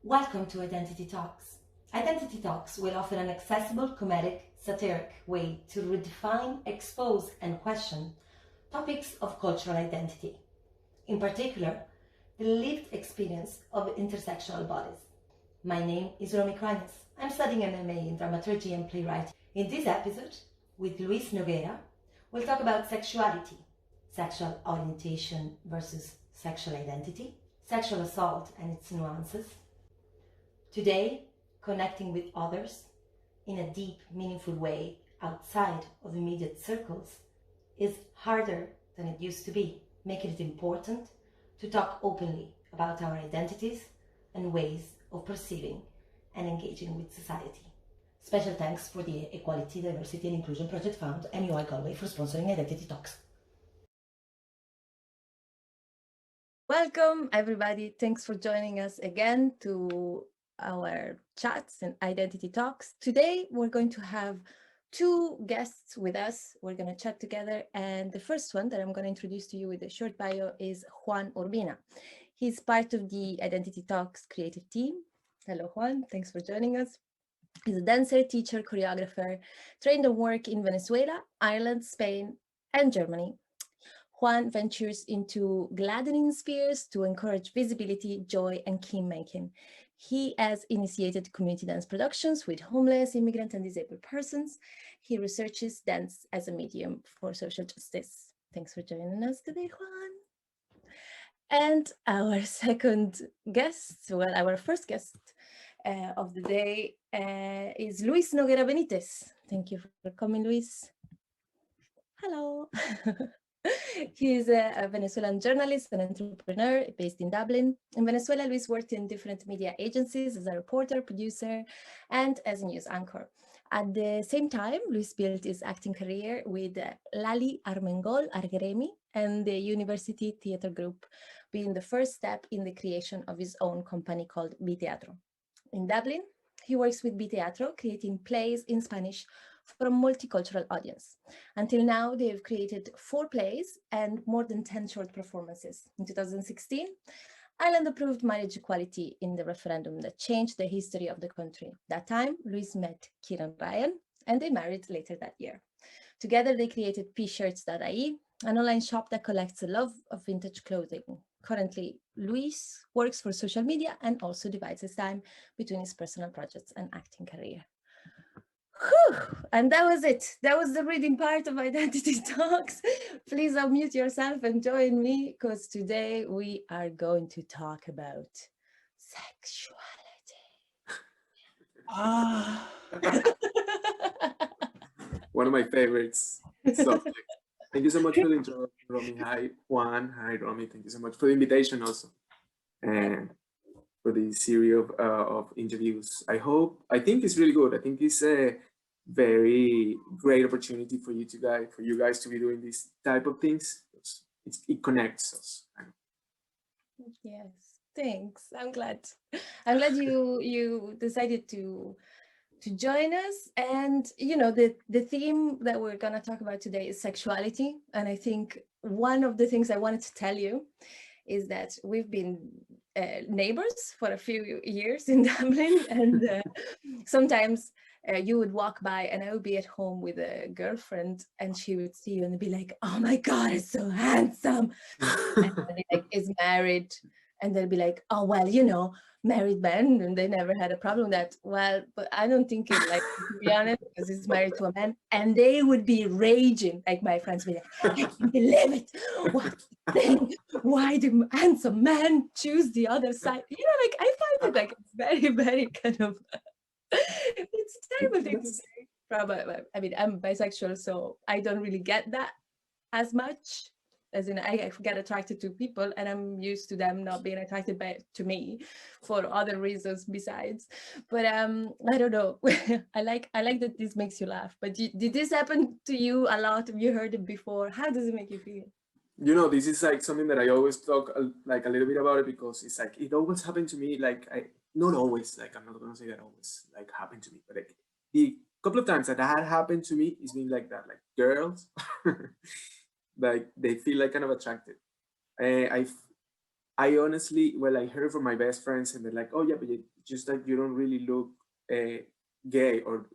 Welcome to Aidentiti Toks. Aidentiti Toks will offer an accessible, comedic, satiric way to redefine, expose, and question topics of cultural identity. In particular, the lived experience of intersectional bodies. My name is Romi Cruañas. I'm studying an MA in dramaturgy and playwriting. In this episode, with Luis Noguera, we'll talk about sexuality, sexual orientation versus sexual identity, sexual assault and its nuances. Today, connecting with others in a deep, meaningful way outside of immediate circles is harder than it used to be, making it important to talk openly about our identities and ways of perceiving and engaging with society. Special thanks for the Equality, Diversity and Inclusion Project Fund and Ewa Galway for sponsoring Aidentiti Toks. Welcome, everybody. Thanks for joining us again to our chats and Aidentiti Toks. Today, we're going to have two guests with us. We're going to chat together. And the first one that I'm going to introduce to you with a short bio is Juan Urbina. He's part of the Aidentiti Toks creative team. Hello, Juan. Thanks for joining us. He's a dancer, teacher, choreographer, trained and work in Venezuela, Ireland, Spain, and Germany. Juan ventures into gladdening spheres to encourage visibility, joy, and kin-making. He has initiated community dance productions with homeless, immigrant, and disabled persons. He researches dance as a medium for social justice. Thanks for joining us today, Juan. And our second guest, well, our first guest of the day is Luis Noguera Benitez. Thank you for coming, Luis. Hello. He is a Venezuelan journalist and entrepreneur based in Dublin. In Venezuela, Luis worked in different media agencies as a reporter, producer, and as a news anchor. At the same time, Luis built his acting career with Lali Armengol Argeremi and the University Theatre Group, being the first step in the creation of his own company called Biteatro. In Dublin, he works with Biteatro, creating plays in Spanish for a multicultural audience. Until now, they have created 4 plays and more than 10 short performances. In 2016, Ireland approved marriage equality in the referendum that changed the history of the country. That time, Luis met Kieran Ryan, and they married later that year. Together, they created pshirts.ie, an online shop that collects the love of vintage clothing. Currently, Luis works for social media and also divides his time between his personal projects and acting career. Whew. And that was it. That was the reading part of Aidentiti Toks. Please unmute yourself and join me, because today we are going to talk about sexuality. One of my favorites subjects. Thank you so much for the introduction, Romi. Hi, Juan. Hi, Romi. Thank you so much for the invitation also. And for the series of interviews. I think it's really good. I think it's a very great opportunity for you guys to be doing this type of things. It connects us. Yes, thanks. I'm glad you decided to join us. And the theme that we're going to talk about today is sexuality. And I think one of the things I wanted to tell you is that we've been neighbors for a few years in Dublin, and sometimes you would walk by and I would be at home with a girlfriend and she would see you and be like, oh my God, it's so handsome. And I'd be like, is married. And they'll be like, oh, well, married men, and they never had a problem with that. Well, but I don't think it, like, to be honest, because he's married to a man, and they would be raging. Like my friends would be like, I can't believe it. What thing? Why do handsome men choose the other side? Like I find it like very, very kind of it's a terrible thing to say. I mean, I'm bisexual, so I don't really get that as much. As in, I get attracted to people, and I'm used to them not being attracted to me for other reasons besides. But I don't know. I like that this makes you laugh. But did this happen to you a lot? Have you heard it before? How does it make you feel? This is like something that I always talk like a little bit about it, because it's like it always happened to me. Like not always. Like I'm not gonna say that always like happened to me, but like the couple of times that had happened to me, it's been like that. Like girls. Like they feel like kind of attracted. I honestly, well, I heard from my best friends, and they're like, "Oh yeah, but just like you don't really look gay, or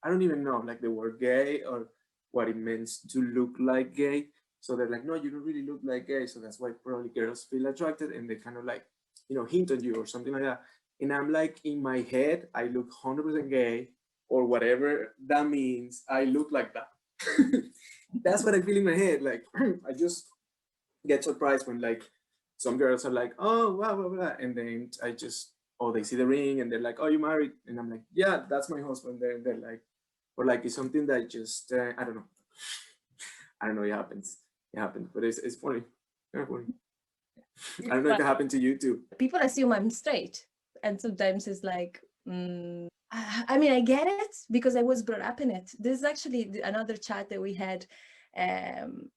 I don't even know like the word gay or what it means to look like gay." So they're like, "No, you don't really look like gay." So that's why probably girls feel attracted, and they kind of like, hint on you or something like that. And I'm like, in my head, I look 100% gay, or whatever that means. I look like that. That's what I feel in my head. Like I just get surprised when like some girls are like, "Oh, wow, blah, blah," and then I just, oh, they see the ring and they're like, "Oh, you married?" And I'm like, "Yeah, that's my husband." They're like, or like it's something that just I don't know. I don't know. It happens. It happens, but it's funny. Yeah, funny. I don't know if it happened to you too. People assume I'm straight, and sometimes it's like, I mean, I get it because I was brought up in it. This is actually another chat that we had, and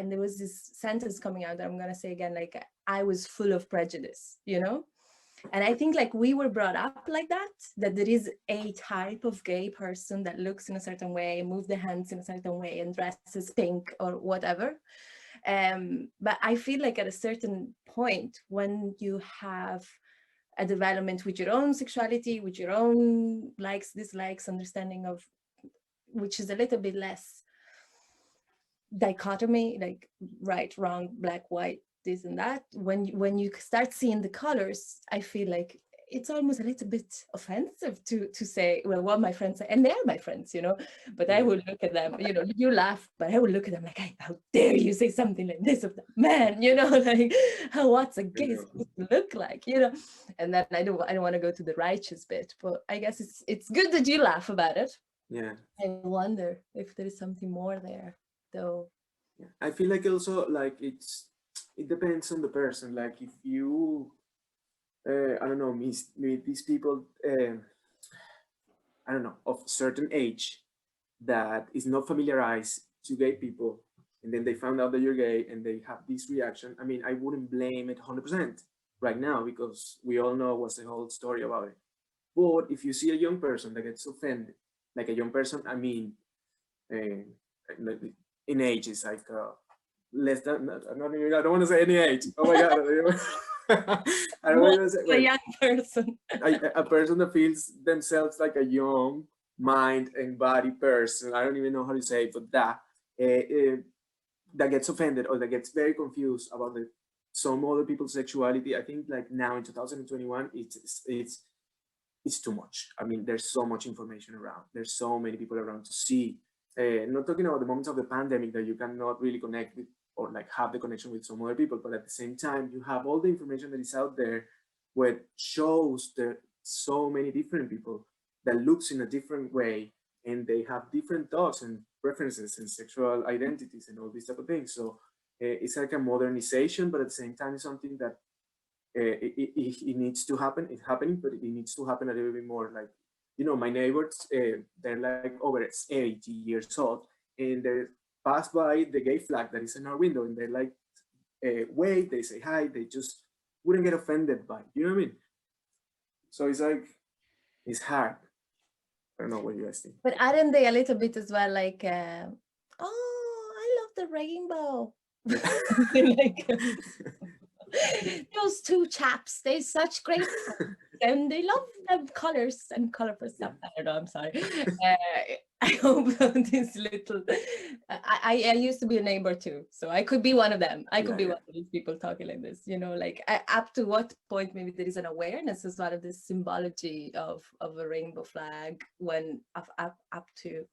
there was this sentence coming out that I'm gonna say again, like I was full of prejudice, and I think like we were brought up like that there is a type of gay person that looks in a certain way, move the hands in a certain way, and dresses pink or whatever. But I feel like at a certain point, when you have a development with your own sexuality, with your own likes, dislikes, understanding of, which is a little bit less dichotomy, like right, wrong, black, white, this and that. When you start seeing the colors, I feel like it's almost a little bit offensive to say, well, what my friends say, and they're my friends, but I would look at them, you laugh, but I would look at them like, how dare you say something like this of that man, like, what's a gay supposed to look like, and then I don't want to go to the righteous bit, but I guess it's good that you laugh about it. Yeah. I wonder if there is something more there, though. Yeah. I feel like also like it depends on the person. Like if you I don't know, meet these people, I don't know, of certain age that is not familiarized to gay people, and then they found out that you're gay and they have this reaction. I mean, I wouldn't blame it 100% right now because we all know what's the whole story about it. But if you see a young person that gets offended, like a young person, I mean, in age is like less than, I don't want to say any age. Oh my God. I don't want to say, a young person. a person that feels themselves like a young mind and body person. I don't even know how to say it, but that gets offended or that gets very confused about some other people's sexuality. I think like now in 2021, it's too much. I mean, there's so much information around. There's so many people around to see. Not talking about the moments of the pandemic that you cannot really connect with or like have the connection with some other people, but at the same time, you have all the information that is out there where shows there so many different people that looks in a different way and they have different thoughts and preferences and sexual identities and all these type of things. So it's like a modernization, but at the same time, it's something that it needs to happen. It's happening, but it needs to happen a little bit more. Like, my neighbors, they're like over 80 years old, and they pass by the gay flag that is in our window, and they're like, wait, they say hi, they just wouldn't get offended by it. You know what I mean? So it's like, it's hard. I don't know what you guys think. But aren't they a little bit as well like, oh, I love the rainbow. Like, those two chaps, they're such great friends, and they love them colors and colorful stuff. I don't know, I'm sorry. I hope this little, I used to be a neighbor too, so I could be one of them. I could be one of these people talking like this, like up to what point maybe there is an awareness as well of this symbology of a rainbow flag when up to,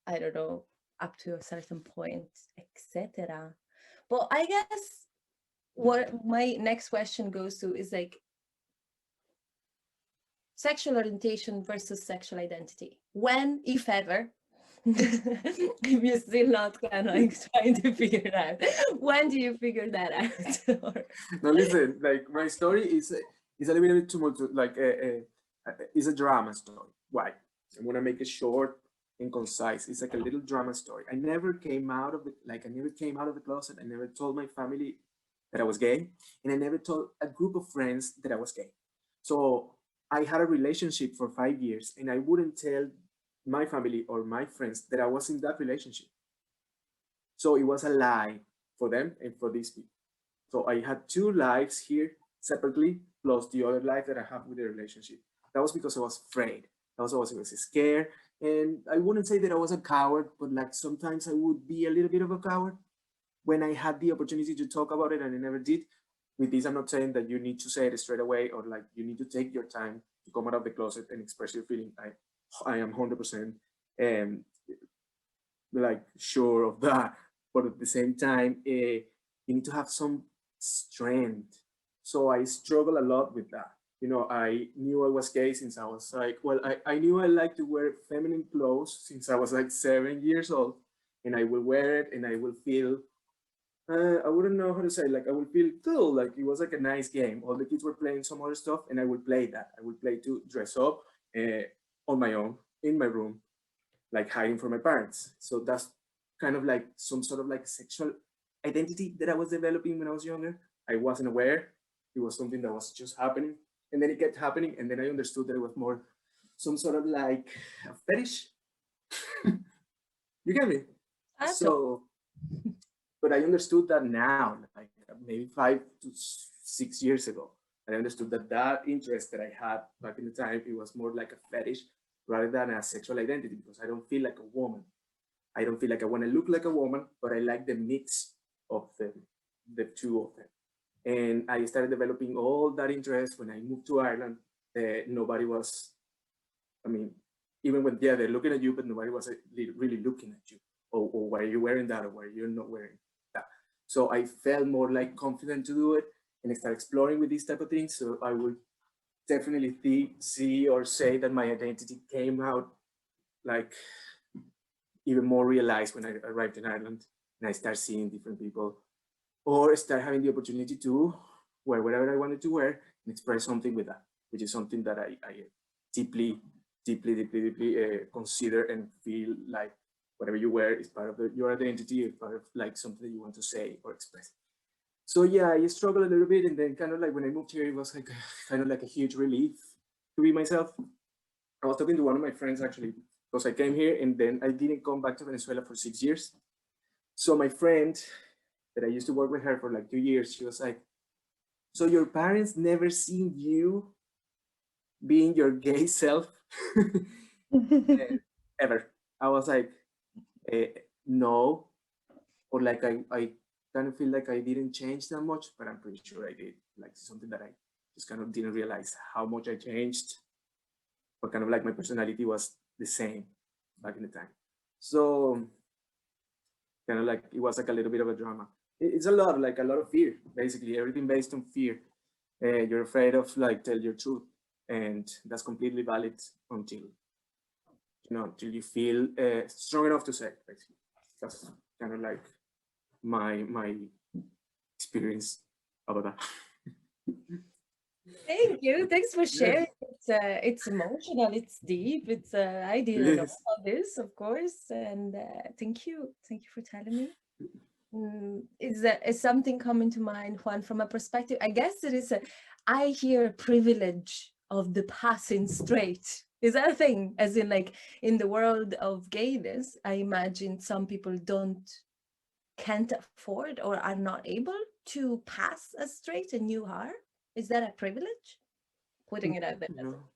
I don't know, up to a certain point, etc. But I guess what my next question goes to is like sexual orientation versus sexual identity. When, if ever, if you're still not kind of like trying to figure it out, when do you figure that out? No, listen, like my story is a little bit tumultuous, like it's a drama story. Why? I'm gonna make it short and concise. It's like a little drama story. I never came out of the closet. I never told my family that I was gay, and I never told a group of friends that I was gay. So I had a relationship for 5 years, and I wouldn't tell my family or my friends that I was in that relationship. So it was a lie for them and for these people. So I had two lives here separately, plus the other life that I have with the relationship. That was because I was afraid. That was because I was scared. And I wouldn't say that I was a coward, but like sometimes I would be a little bit of a coward when I had the opportunity to talk about it and I never did. With this, I'm not saying that you need to say it straight away or like you need to take your time to come out of the closet and express your feeling. I am 100% like sure of that, but at the same time, you need to have some strength. So I struggle a lot with that. You know, I knew I was gay since I was like, well, I knew I liked to wear feminine clothes since I was like 7 years old, and I will wear it and I will feel I wouldn't know how to say, like, I would feel cool, like it was like a nice game. All the kids were playing some other stuff, and I would play that. I would play to dress up on my own in my room, like hiding from my parents. So that's kind of like some sort of like sexual identity that I was developing when I was younger. I wasn't aware. It was something that was just happening. And then it kept happening. And then I understood that it was more some sort of like a fetish. You get me? So, but I understood that now, like maybe 5 to 6 years ago. I understood that that interest that I had back in the time, it was more like a fetish rather than a sexual identity, because I don't feel like a woman. I don't feel like I want to look like a woman, but I like the mix of them, the two of them. And I started developing all that interest when I moved to Ireland. Nobody was, I mean, even when, yeah, they're looking at you, but nobody was really looking at you. Or why are you wearing that, or why you're not wearing that. So I felt more like confident to do it, and I started exploring with these type of things. So I would definitely see or say that my identity came out like even more realized when I arrived in Ireland and I started seeing different people, or start having the opportunity to wear whatever I wanted to wear and express something with that, which is something that I deeply consider and feel like whatever you wear is part of your identity, is part of like something that you want to say or express. So yeah, I struggled a little bit, and then kind of like when I moved here, it was like kind of like a huge relief to be myself. I was talking to one of my friends actually, because I came here and then I didn't come back to Venezuela for 6 years. So my friend that I used to work with her for like 2 years, she was like, so your parents never seen you being your gay self ever? I was like, no, or like I kind of feel like I didn't change that much, but I'm pretty sure I did. Like something that I just kind of didn't realize how much I changed, but kind of like my personality was the same back in the time. So kind of like it was like a little bit of a drama. It's a lot, like a lot of fear, basically everything based on fear. You're afraid of like tell your truth, and that's completely valid until until you feel strong enough to say it, basically. That's kind of like my experience about that. Thank you. Thanks for sharing. It's emotional. It's deep. I didn't know all this, of course. And thank you for telling me. Is something coming to mind, Juan, from a perspective? I guess it is I hear privilege of the passing straight. Is that a thing? As in, like in the world of gayness, I imagine some people can't afford or are not able to pass as straight, and you are. Is that a privilege? Putting it out there. No.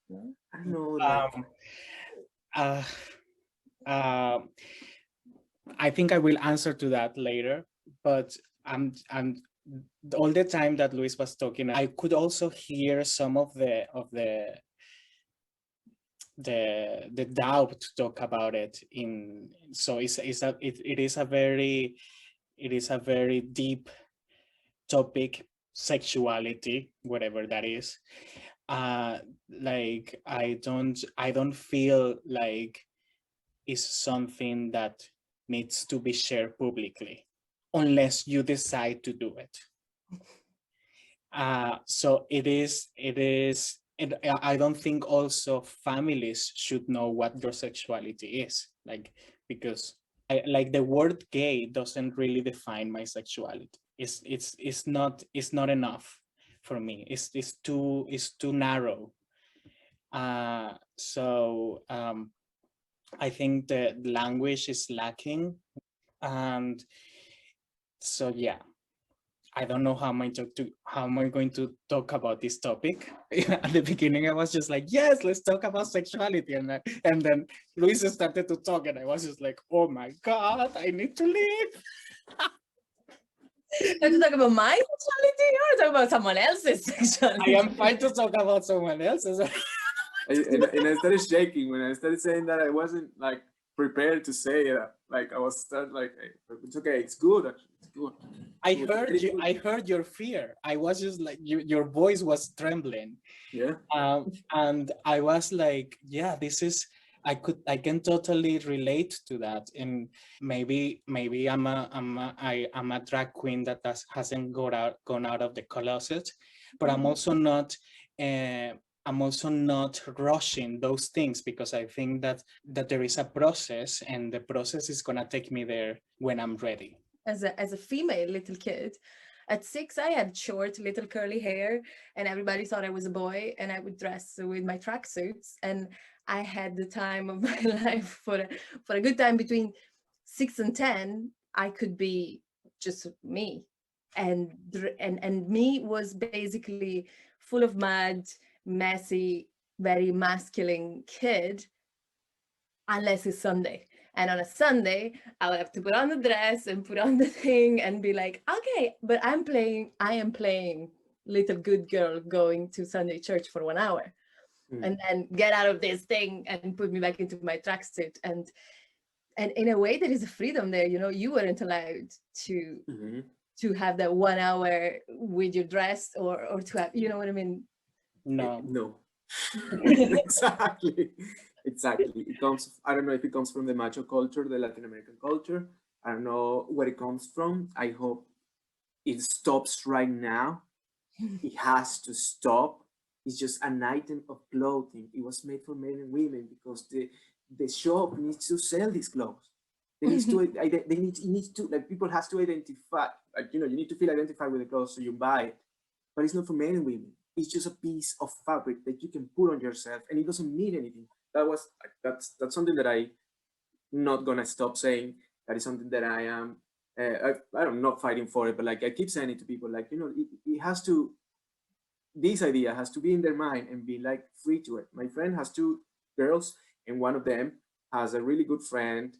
No? I don't know. Like, I think I will answer to that later, but I'm all the time that Luis was talking, I could also hear some of the doubt to talk about it so it is a very deep topic, sexuality, whatever that is. Like I don't feel like it's something that needs to be shared publicly unless you decide to do it. So it is, and I don't think also families should know what your sexuality is, like, because like the word gay doesn't really define my sexuality. It's not enough for me. It's too narrow. So I think the language is lacking, and so yeah. I don't know how am I going to talk about this topic. At the beginning, I was just like, yes, let's talk about sexuality, and then Luis started to talk, and I was just like, oh my god, I need to leave. Have to talk about my sexuality or talk about someone else's sexuality? I am fine to talk about someone else's. And I started shaking when I started saying that. I wasn't like prepared to say it. Like I was like, hey, it's okay, it's good actually, it's good. I Good. heard you. I heard your fear. I was just like, your voice was trembling. Yeah. And I was like, yeah, this is, I can totally relate to that. And maybe I'm a drag queen that hasn't gone out of the closet, but I'm also not, I'm also not rushing those things, because I think that there is a process, and the process is gonna take me there when I'm ready. As a female little kid, at 6, I had short little curly hair, and everybody thought I was a boy, and I would dress with my tracksuits, and I had the time of my life for a good time. Between 6 and 10, I could be just me, and me was basically full of mud, messy, very masculine kid, unless it's Sunday. And on a Sunday, I'll have to put on the dress and put on the thing and be like, okay, but I am playing little good girl going to Sunday church for 1 hour, and then get out of this thing and put me back into my tracksuit. And in a way, there is a freedom there. You weren't allowed to have that 1 hour with your dress, or to have, you know what I mean? No. Exactly. It comes, I don't know if it comes from the macho culture, the Latin American culture. I don't know where it comes from. I hope it stops right now. It has to stop. It's just an item of clothing. It was made for men and women because the shop needs to sell these clothes. They need to, like, people has to identify, like, you need to feel identified with the clothes so you buy it. But it's not for men and women. It's just a piece of fabric that you can put on yourself, and it doesn't mean anything. That's something that I'm not gonna stop saying. That is something that I am. I'm not fighting for it, but like I keep saying it to people, like, it has to. This idea has to be in their mind and be like free to it. My friend has 2 girls, and one of them has a really good friend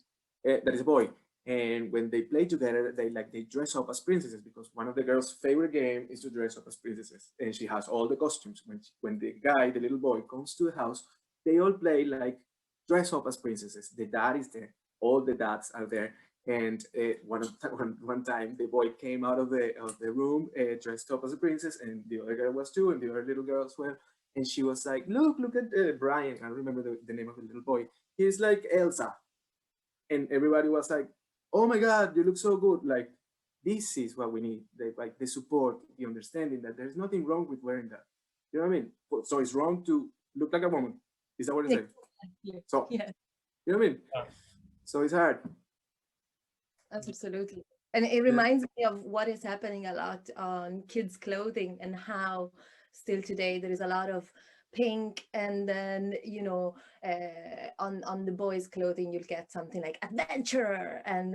that is a boy. And when they play together, they dress up as princesses, because one of the girls' favorite game is to dress up as princesses, and she has all the costumes. When the guy, the little boy, comes to the house, they all play like dress up as princesses. The dad is there, all the dads are there. And one time, the boy came out of the room dressed up as a princess, and the other girl was too, and the other little girls were. And she was like, look at Brian. I don't remember the name of the little boy. He's like Elsa. And everybody was like, oh my God, you look so good. Like, this is what we need. The support, the understanding that there's nothing wrong with wearing that. You know what I mean? So it's wrong to look like a woman. Is that what you're saying? Yeah. So, yeah, you know what I mean? Yeah. So it's hard. absolutely. And it reminds me of what is happening a lot on kids' clothing, and how still today there is a lot of pink, and then on the boys' clothing you'll get something like adventurer and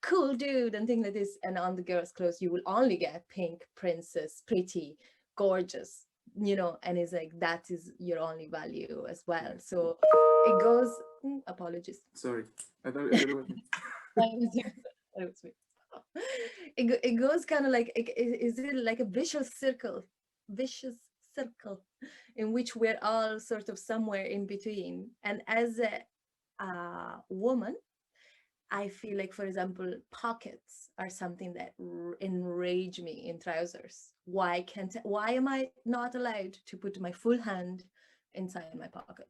cool dude and things like this, and on the girls' clothes you will only get pink, princess, pretty, gorgeous, and it's like that is your only value as well. So it goes. Apologies. Sorry, I thought it was. That was me. It goes kind of like, is it like a vicious circle in which we're all sort of somewhere in between. And as a woman, I feel like, for example, pockets are something that enrage me in trousers. Why am I not allowed to put my full hand inside my pocket?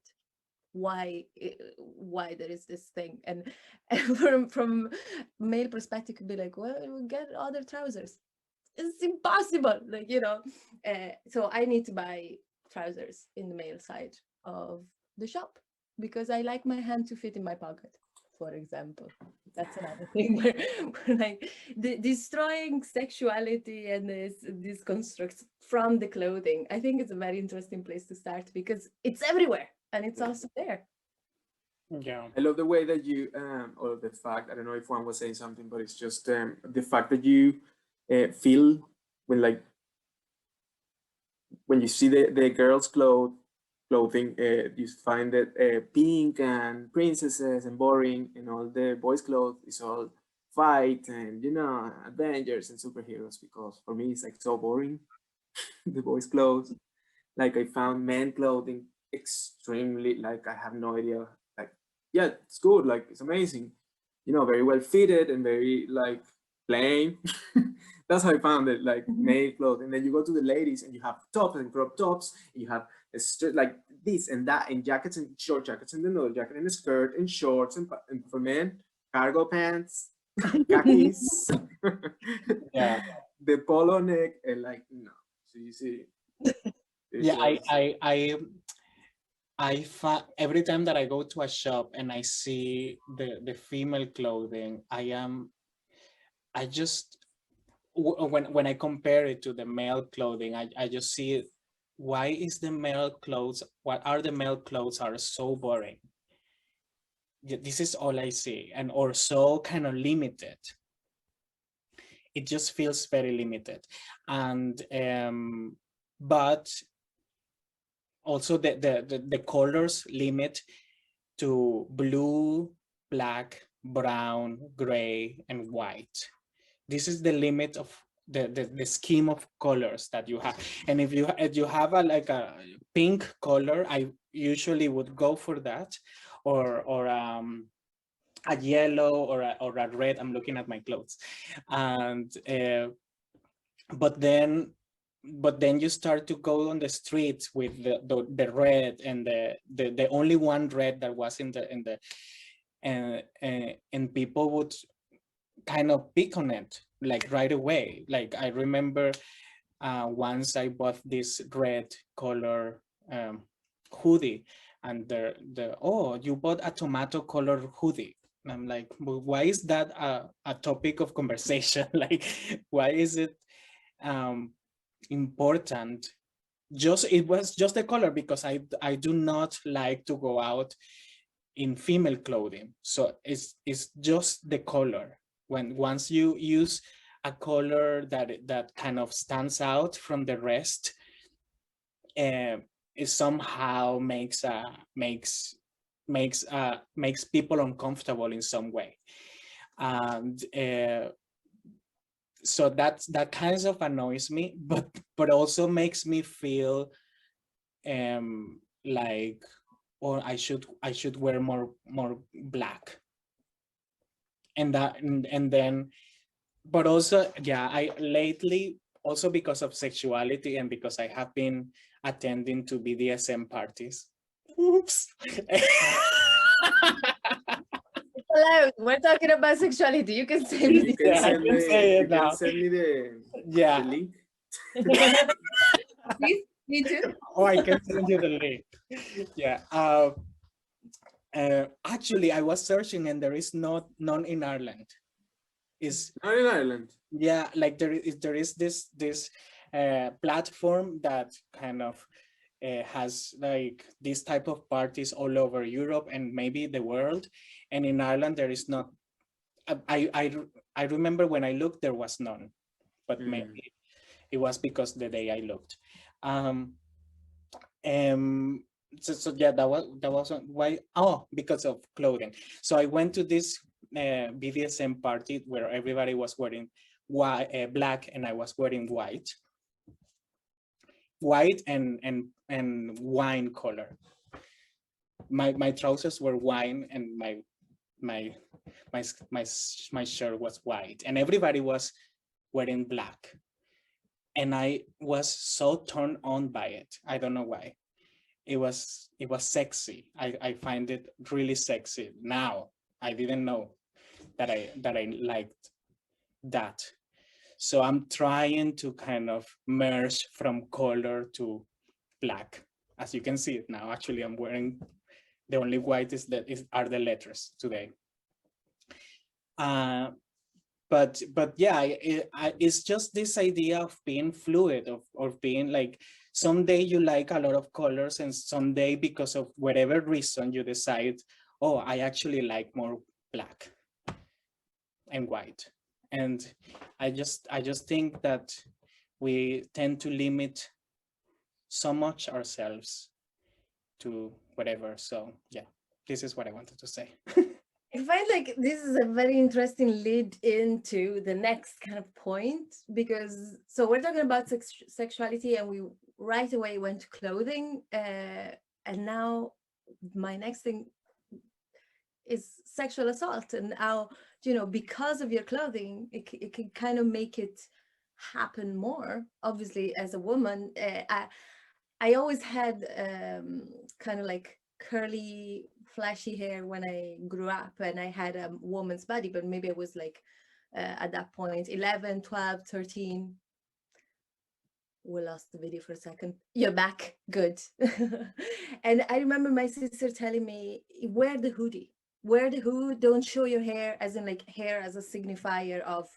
Why there is this thing? And from male perspective could be like, well, we'll get other trousers. It's impossible, like, so I need to buy trousers in the male side of the shop because I like my hand to fit in my pocket, for example. That's another thing where like destroying sexuality and these constructs from the clothing. I think it's a very interesting place to start because it's everywhere and it's also there. Yeah. I love the way that you, or the fact, I don't know if Juan was saying something, but it's just the fact that you feel when like when you see the girls' clothing, you find that pink and princesses and boring, and all the boys' clothes is all fight and adventures and superheroes. Because for me, it's like so boring. The boys' clothes. Like I found men clothing extremely like I have no idea. Like yeah, it's good. Like it's amazing. Very well fitted and very like plain. That's how I found it, like male clothes. And then you go to the ladies and you have tops and crop tops. And you have like this and that, and jackets and short jackets and another jacket and a skirt and shorts and for men, cargo pants, khakis, Yeah. the polo neck, and like no. So you see, Yeah, just... every time that I go to a shop and I see the female clothing, I just when I compare it to the male clothing, I just see why is the male clothes, what are the male clothes are so boring. This is all I see, and or so kind of limited. It just feels very limited, and but also the colors limit to blue, black, brown, gray, and white. This is the limit of the scheme of colors that you have. And if you have like a pink color, I usually would go for that, or a yellow or a red. I'm looking at my clothes, and but then you start to go on the streets with the red, and the only one red that was in the and people would kind of pick on it like right away. Like I remember once I bought this red color hoodie, and oh, you bought a tomato color hoodie. And I'm like, well, why is that a topic of conversation? Like, why is it important? It was just the color, because I do not like to go out in female clothing. So it's just the color. Once you use a color that kind of stands out from the rest, it somehow makes people uncomfortable in some way. And so that kind of annoys me, but also makes me feel like, or I should wear more black. And then, but also, yeah, I lately, also because of sexuality and because I have been attending to BDSM parties. Oops. Hello, we're talking about sexuality. You can say You can Yeah, I send can me. say it You can now. send me the Yeah. link. Please, me too. Oh, I can send you the link. Yeah. Actually, I was searching and there is none in Ireland. Is Not in Ireland. Yeah, like there is this platform that kind of has like this type of parties all over Europe and maybe the world, and in Ireland there is not. I remember when I looked there was none, but maybe it was because the day I looked. So yeah, that was why. Oh, because of clothing. So I went to this BDSM party where everybody was wearing black, and I was wearing white and wine color. My trousers were wine, and my my shirt was white, and everybody was wearing black, and I was so turned on by it. I don't know why. It was sexy. I find it really sexy now. I didn't know that I liked that. So I'm trying to kind of merge from color to black. As you can see it now, actually I'm wearing, the only white are the letters today. But yeah, it's just this idea of being fluid, of being like, someday you like a lot of colors, and someday because of whatever reason you decide, oh, I actually like more black and white. And I just think that we tend to limit so much ourselves to whatever. So yeah, this is what I wanted to say. I find like this is a very interesting lead into the next kind of point, because so we're talking about sexuality and we right away went to clothing, and now my next thing is sexual assault, and how, you know, because of your clothing it can kind of make it happen more. Obviously as a woman, I always had kind of like curly flashy hair when I grew up, and I had a woman's body, but maybe I was like at that point 11, 12, 13. We lost the video for a second. You're back. Good. And I remember my sister telling me, wear the hoodie. Wear the hood. Don't show your hair, as in like hair as a signifier of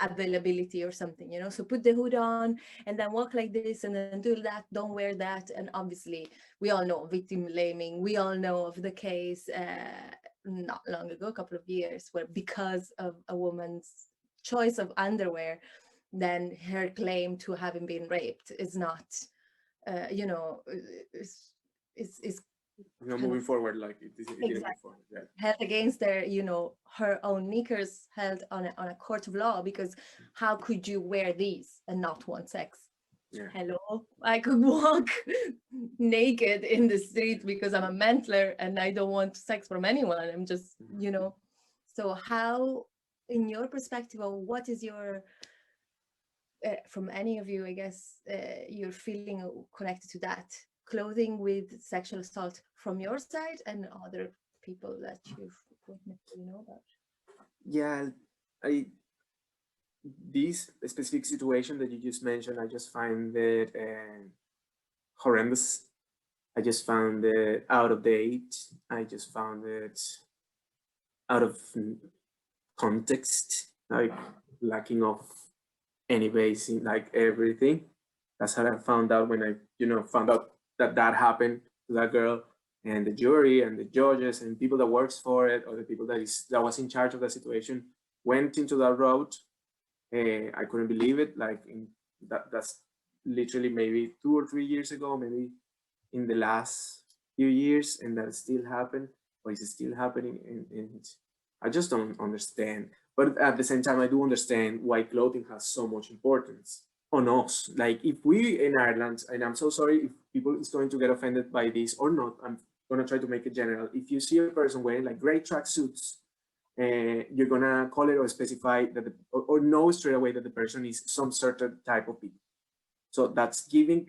availability or something, you know. So put the hood on and then walk like this and then do that. Don't wear that. And obviously, we all know victim blaming. We all know of the case not long ago, a couple of years, where because of a woman's choice of underwear, then her claim to having been raped is not, you know, is You know, moving forward, like it didn't move exactly forward. Yeah. held against their, you know, her own knickers, held on a court of law, because how could you wear these and not want sex? Yeah. Hello, I could walk naked in the street because I'm a mentler and I don't want sex from anyone. I'm just, you know. So how, in your perspective, or what is your from any of you, I guess, you're feeling connected to that clothing with sexual assault from your side and other people that you've witnessed, you know about? Yeah, I this specific situation that you just mentioned, I just find it horrendous. I just found it out of date. I just found it out of context, like lacking of any base in like everything. That's how I found out when I, you know, found out that that happened to that girl, and the jury and the judges and people that works for it, or the people that was in charge of the situation went into that road. I couldn't believe it. Like that's literally maybe 2 or 3 years ago, maybe in the last few years, and that still happened, or is it still happening? And I just don't understand. But at the same time, I do understand why clothing has so much importance on us. Like if we in Ireland, and I'm so sorry if people is going to get offended by this or not, I'm gonna try to make it general. If you see a person wearing like great tracksuits, you're gonna call it or specify that or know straight away that the person is some certain type of people. So that's giving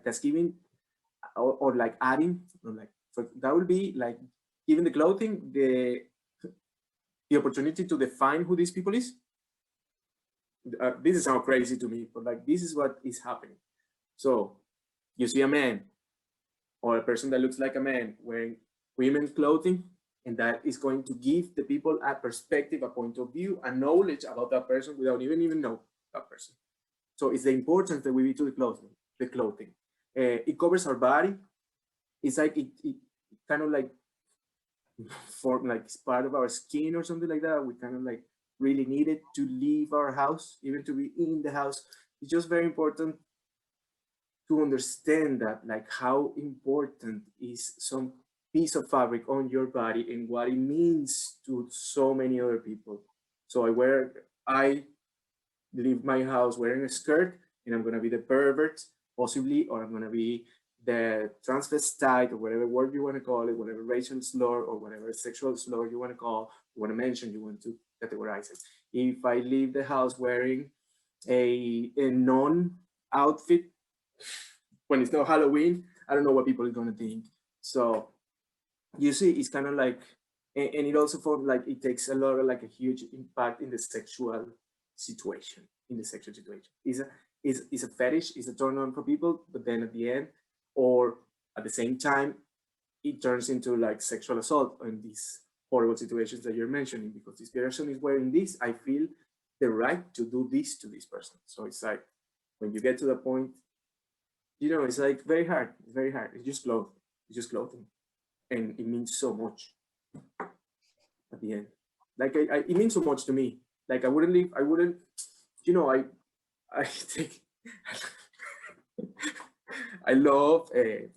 that's giving or like adding, or like, so that would be like giving the clothing the opportunity to define who these people is. This is sound crazy to me, but like this is what is happening. So you see a man or a person that looks like a man wearing women's clothing, and that is going to give the people a perspective, a point of view, a knowledge about that person without even know that person. So it's the importance that we give to the clothing. The clothing, it covers our body. It's like it kind of like form like it's part of our skin or something like that. We kind of like really need it to leave our house, even to be in the house. It's just very important to understand that, like how important is some piece of fabric on your body and what it means to so many other people. So I leave my house wearing a skirt, and I'm gonna be the pervert, possibly, or I'm gonna be the transvestite, or whatever word you want to call it, whatever racial slur or whatever sexual slur you want to call, you want to mention, you want to categorize it. If I leave the house wearing a non-outfit when it's not Halloween, I don't know what people are gonna think. So you see, it's kind of like, and it also for like it takes a lot of like a huge impact in the sexual situation. In the sexual situation, is a fetish, is a turn on for people, but then at the end, or at the same time, it turns into like sexual assault in these horrible situations that you're mentioning, because this person is wearing this, I feel the right to do this to this person. So it's like when you get to the point, you know, it's like very hard. It's very hard. It's just clothing. It's just clothing, and it means so much at the end. Like it means so much to me. Like I wouldn't leave. I wouldn't. You know, I think I love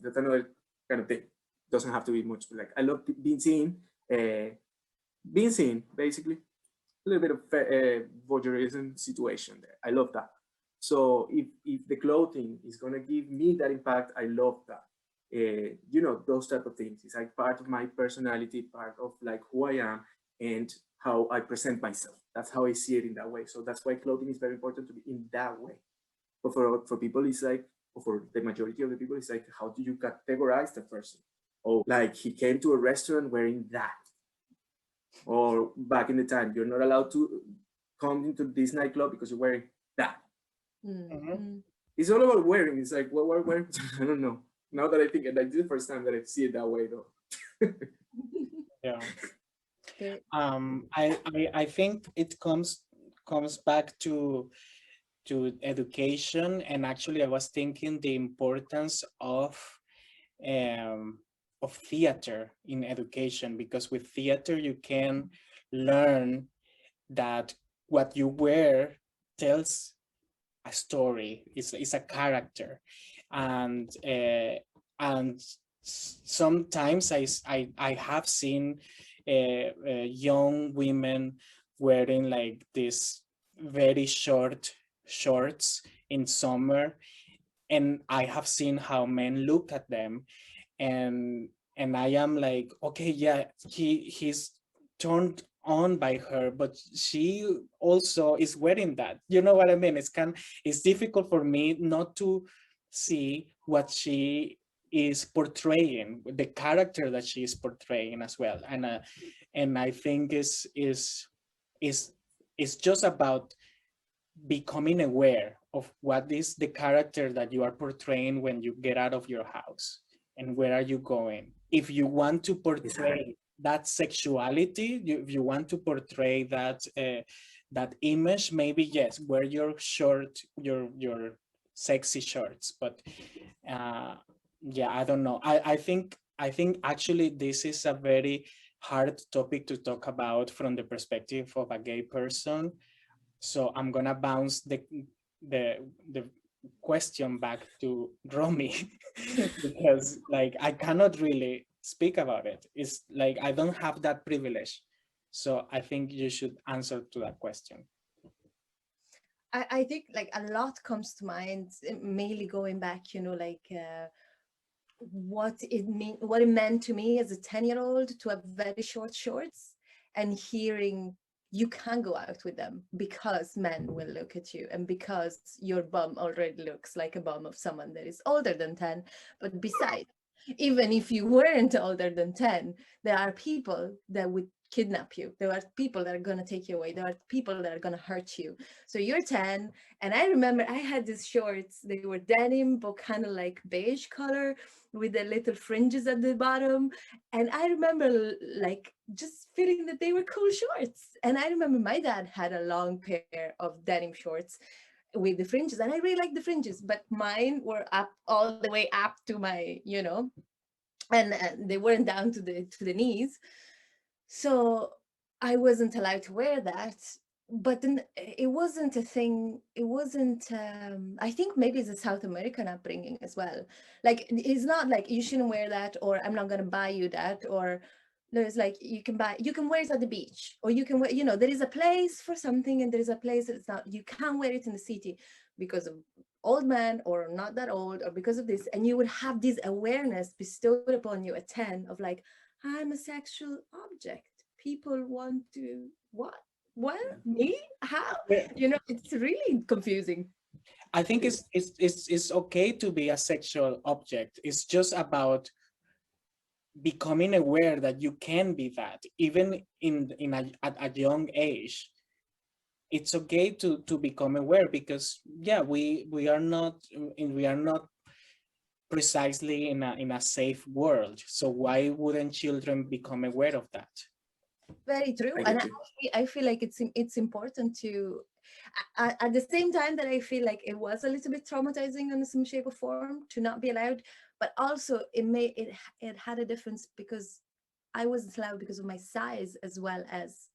that's another kind of thing. Doesn't have to be much, but like I love being seen basically. A little bit of voyeurism situation there. I love that. So if the clothing is gonna give me that impact, I love that. You know, those type of things. It's like part of my personality, part of like who I am and how I present myself. That's how I see it in that way. So that's why clothing is very important to be in that way. But for people, it's like, or for the majority of the people, it's like, how do you categorize the person? Oh, like he came to a restaurant wearing that. Or back in the time, you're not allowed to come into this nightclub because you're wearing that. Mm-hmm. It's all about wearing. It's like, what we're wearing? I don't know. Now that I think it, like, this is the first time that I see it that way, though. Yeah. Okay. I think it comes back to education, and actually I was thinking the importance of theater in education, because with theater you can learn that what you wear tells a story, it's a character, and sometimes I have seen young women wearing like this very short shorts in summer, and I have seen how men look at them, and I am like, okay, yeah, he's turned on by her, but she also is wearing that. You know what I mean? It's difficult for me not to see what she is portraying, the character that she is portraying as well, and I think is is just about becoming aware of what is the character that you are portraying when you get out of your house, and where are you going. If you want to portray that sexuality, if you want to portray that that image, maybe yes, wear your short, your sexy shorts. But yeah, I don't know. I think actually this is a very hard topic to talk about from the perspective of a gay person. So I'm gonna bounce the question back to Romi because like I cannot really speak about it. It's like I don't have that privilege. So I think you should answer to that question. I think like a lot comes to mind, mainly going back, like what it meant to me as a 10-year-old to have very short shorts, and hearing you can't go out with them because men will look at you, and because your bum already looks like a bum of someone that is older than 10. But besides, even if you weren't older than 10, there are people that would kidnap you. There are people that are going to take you away. There are people that are going to hurt you. So you're 10, and I remember I had these shorts. They were denim, but kind of like beige color with the little fringes at the bottom. And I remember like just feeling that they were cool shorts. And I remember my dad had a long pair of denim shorts with the fringes, and I really liked the fringes, but mine were up all the way up to my, and they weren't down to the knees. So I wasn't allowed to wear that. But then it wasn't a thing. It wasn't, I think maybe it's a South American upbringing as well. Like, it's not like you shouldn't wear that, or I'm not going to buy you that, or there's like, you can wear it at the beach, or you can wear, there is a place for something, and there is a place that it's not, you can't wear it in the city because of old man or not that old, or because of this. And you would have this awareness bestowed upon you at 10 of like, I'm a sexual object. People want to, what? Me? How? Yeah. It's really confusing. I think it's okay to be a sexual object. It's just about becoming aware that you can be that, even at a young age. It's okay to become aware, because yeah, we are not precisely in a safe world. So why wouldn't children become aware of that? Very true. And I feel like it's important to, at the same time that I feel like it was a little bit traumatizing in some shape or form to not be allowed, but also it had a difference because I wasn't allowed because of my size as well as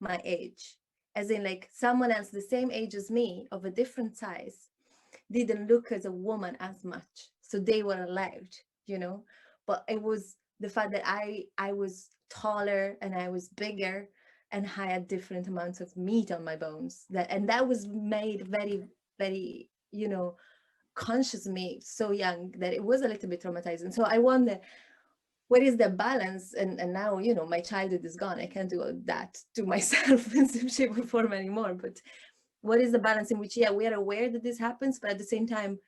my age. as in like someone else the same age as me of a different size didn't look as a woman as much, so they were allowed, you know. But it was the fact that I was taller and I was bigger and I had different amounts of meat on my bones, that was made very, very, you know, conscious of me so young that it was a little bit traumatizing. So I wonder, what is the balance? And now, you know, my childhood is gone, I can't do that to myself in some shape or form anymore. But what is the balance in which, yeah, we are aware that this happens, but at the same time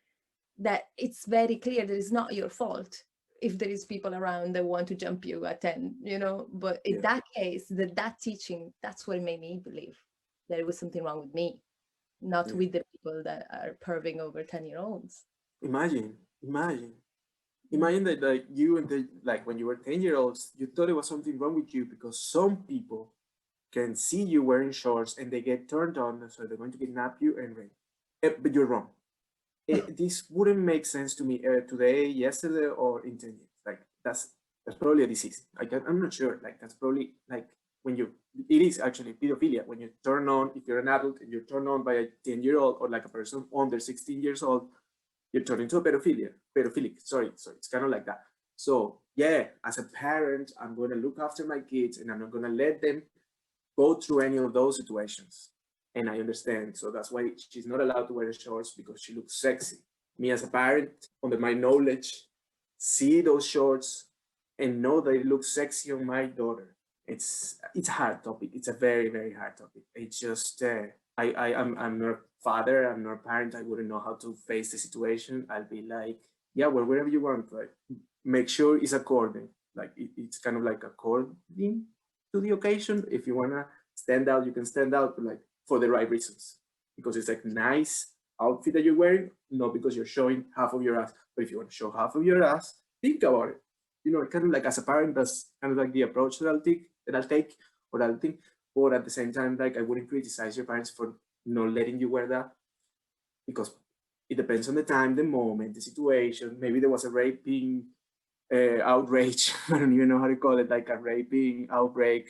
that it's very clear that it's not your fault if there is people around that want to jump you at 10, you know. But in that case, that teaching, that's what made me believe that it was something wrong with me, not with the people that are perving over 10-year-olds. Imagine that, like, you and the, like, when you were 10-year-olds, you thought it was something wrong with you because some people can see you wearing shorts and they get turned on, so they're going to kidnap you and rape. But you're wrong. This wouldn't make sense to me today, yesterday, or in 10 years. Like, that's probably a disease. I'm not sure. Like, that's probably like when it is actually pedophilia. When you turn on, if you're an adult and you're turned on by a 10-year-old or like a person under 16 years old, you turn into a pedophilic. Sorry. So it's kind of like that. So yeah, as a parent, I'm going to look after my kids and I'm not going to let them go through any of those situations. And I understand. So that's why she's not allowed to wear shorts, because she looks sexy. Me as a parent, under my knowledge, see those shorts and know that it looks sexy on my daughter. It's a hard topic. It's a very, very hard topic. It's just, I'm not a father, I'm not a parent. I wouldn't know how to face the situation. I'll be like, yeah, well, wherever you want, like, make sure it's according. Like, it's kind of like according to the occasion. If you want to stand out, you can stand out, but like for the right reasons, because it's like nice outfit that you're wearing, not because you're showing half of your ass. But if you want to show half of your ass, think about it. You know, kind of like as a parent, that's kind of like the approach that I'll take, or I'll think. But at the same time, like, I wouldn't criticize your parents for not letting you wear that, because it depends on the time, the moment, the situation. Maybe there was a raping outrage. I don't even know how to call it, like a raping outbreak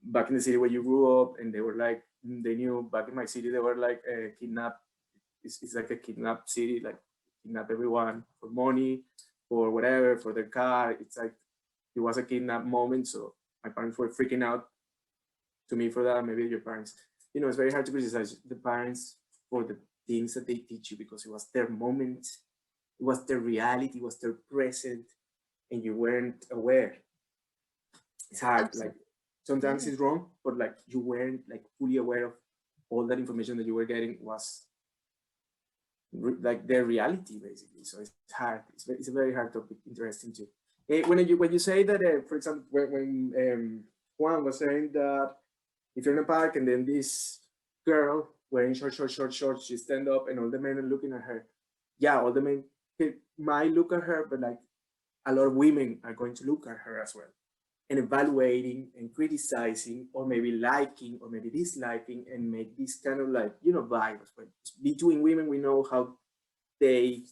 back in the city where you grew up, and they were like, they knew back in my city, they were like kidnap. It's like a kidnap city, like kidnap everyone for money, for whatever, for their car. It's like, it was a kidnap moment. So my parents were freaking out to me for that. Maybe your parents, you know, it's very hard to criticize the parents for the things that they teach you, because it was their moment, it was their reality, it was their present, and you weren't aware. It's hard. Absolutely. Like, sometimes it's wrong, but like, you weren't like fully aware of all that information that you were getting was like their reality, basically. So it's hard. It's a very hard topic. Interesting too. When you say that, for example, when Juan was saying that if you're in a park and then this girl wearing shorts, she stand up and all the men are looking at her. Yeah, all the men might look at her, but like, a lot of women are going to look at her as well, and evaluating and criticizing, or maybe liking, or maybe disliking, and make this kind of like, you know, vibes. But between women, we know how they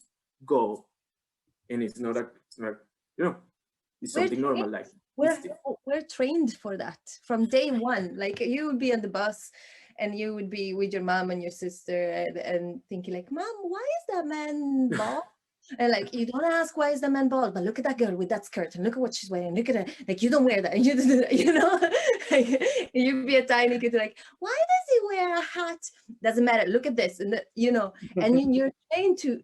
go, and it's not, you know, it's something normal. Like, we're trained for that from day one. Like, you would be on the bus and you would be with your mom and your sister and thinking like, Mom, why is that man bald? And like, you don't ask why is the man bald, but look at that girl with that skirt and look at what she's wearing. Look at her. Like, you don't wear that. And you know, like, you'd be a tiny kid like, why does he wear a hat? Doesn't matter. Look at this. And you know, and you're trained to,